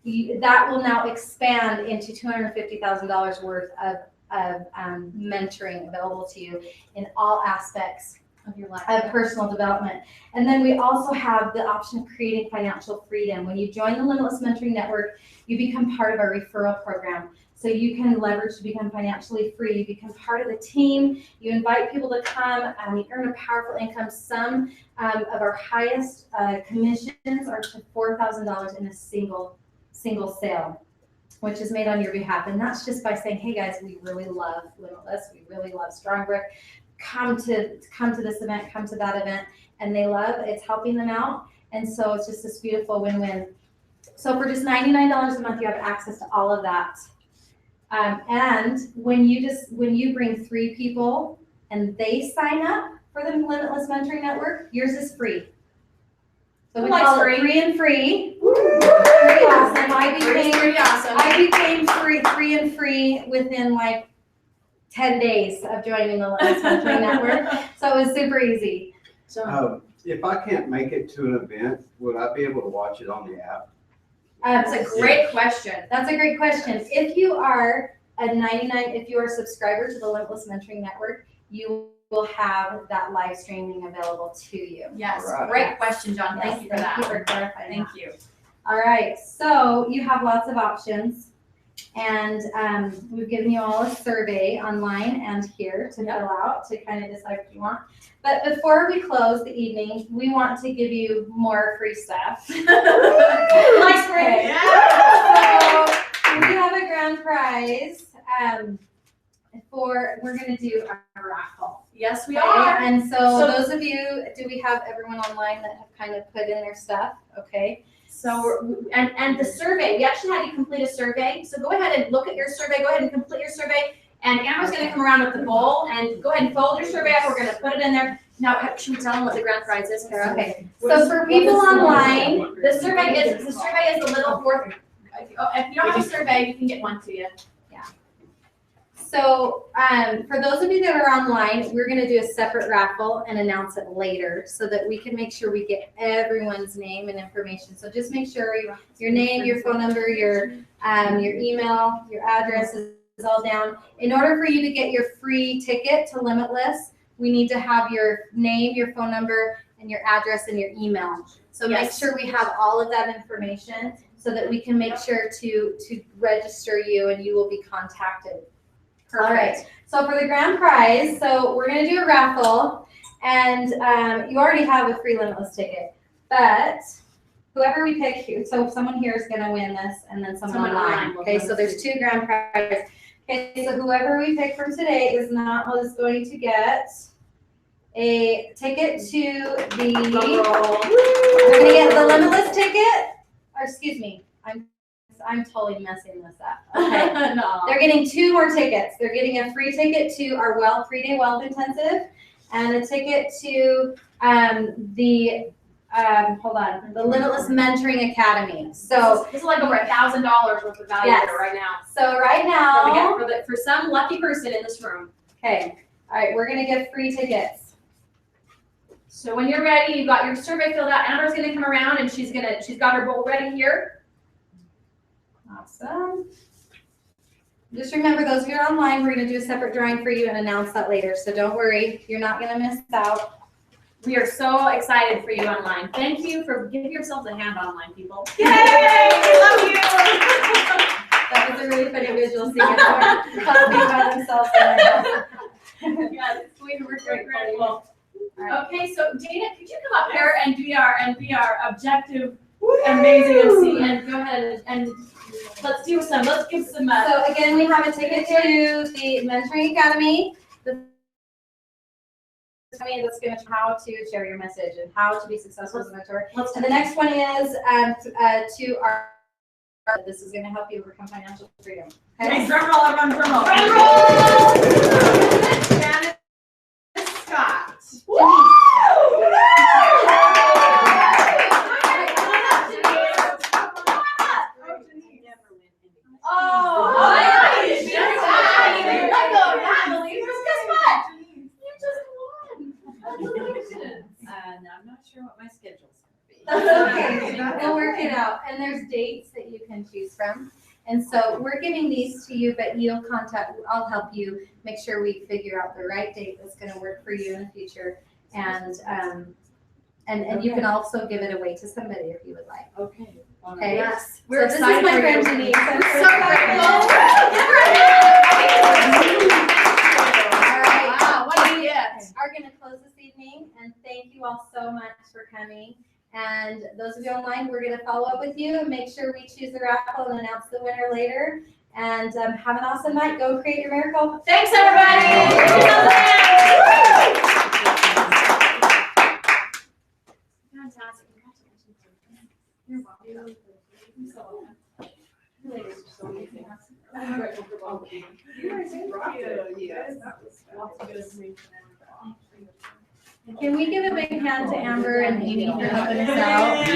that will now expand into $250,000 worth of mentoring available to you in all aspects of your life. Of personal development. And then we also have the option of creating financial freedom. When you join the Limitless Mentoring Network, you become part of our referral program. So you can leverage to become financially free. You become part of the team. You invite people to come. You earn a powerful income. Some of our highest commissions are to $4,000 in a single sale, which is made on your behalf. And that's just by saying, hey guys, we really love Limitless. We really love Strongbrook. Come to this event, come to that event, and they love it's helping them out. And so it's just this beautiful win-win. So for just $99 a month, you have access to all of that. And when you bring 3 people and they sign up for the Limitless Mentoring Network, yours is free. So we call it free and free. Pretty awesome. I became free and free within like 10 days of joining the Limitless Mentoring Network. So it was super easy. So if I can't make it to an event, would I be able to watch it on the app? That's a great question. That's a great question. If you are if you are a subscriber to the Limitless Mentoring Network, you will have that live streaming available to you. Yes, Right. great question, John. Thank you for that. Thank you for clarifying. Thank you. All right, so you have lots of options, and we've given you all a survey online and here to fill out to kind of decide what you want. But before we close the evening, we want to give you more free stuff. Like free. So we have a grand prize. We're going to do a raffle. Yes, we Okay, are. and so those of you, do we have everyone online that have kind of put in their stuff? Okay. So, and the survey, we actually had you complete a survey. So go ahead and look at your survey. Go ahead and complete your survey. And Amber's going to come around with the bowl and go ahead and fold your survey up. We're going to put it in there. Now, should we tell them what the grand prize is, Kara? Okay. So for people online, The survey is a little fourth. If you don't have a survey, you can get one to you. so for those of you that are online, we're going to do a separate raffle and announce it later so that we can make sure we get everyone's name and information. So just make sure your name, your phone number, your email, your address is all down. In order for you to get your free ticket to Limitless, we need to have your name, your phone number, and your address and your email. So make sure we have all of that information so that we can make sure to register you and you will be contacted. Perfect. All right. So for the grand prize, so we're going to do a raffle, and you already have a free Limitless ticket, but whoever we pick, so someone here is going to win this, and then someone online. Okay, so there's 2 grand prizes. Okay, so whoever we pick from today is going to get a ticket to the, they're gonna get the Limitless ticket, or excuse me, I'm totally messing this up. Okay. No. They're getting 2 more tickets. They're getting a free ticket to our 3-day wealth intensive and a ticket to the Limitless Mentoring Academy. So This is like over $1,000 worth of value Yes. there right now. so right now, For some lucky person in this room. okay, all right, we're gonna give free tickets. So when you're ready, you've got your survey filled out. Amber's gonna come around and she's got her bowl ready here. Awesome. Just remember, those of you who are online, we're gonna do a separate drawing for you and announce that later. So don't worry, you're not gonna miss out. We are so excited for you online. Thank you for giving yourselves a hand online, people. Yay! Love you! That was a really funny visual, seeing everyone clapping by themselves. Yes, we were so grateful. Okay, so Dana, could you come up here and be our objective, amazing MC, and go ahead and let's give some. So again, we have a ticket to the Mentoring Academy. That's going to how to share your message and how to be successful as a mentor. And the next one is to our. This is going to help you overcome financial freedom. Okay, drum roll, everyone, drum roll. Drum roll! Janice Scott. I'm not sure what my schedule's That's okay. We'll work it out. And there's dates that you can choose from. And so we're giving these to you, but I'll help you make sure we figure out the right date that's going to work for you in the future. And you can also give it away to somebody if you would like. Okay. Okay. Yes. So this is my friend Denise. I'm So grateful. All right. Wow, what a gift. Are going to close this evening, and thank you all so much for coming. And those of you online, we're going to follow up with you and make sure we choose the raffle and announce the winner later. And have an awesome night. Go create your miracle. Thanks, everybody. Fantastic. You're welcome. You guys rocked it. Yes, that was lots of good information. Can we give a big hand to Amber and Amy for helping us out?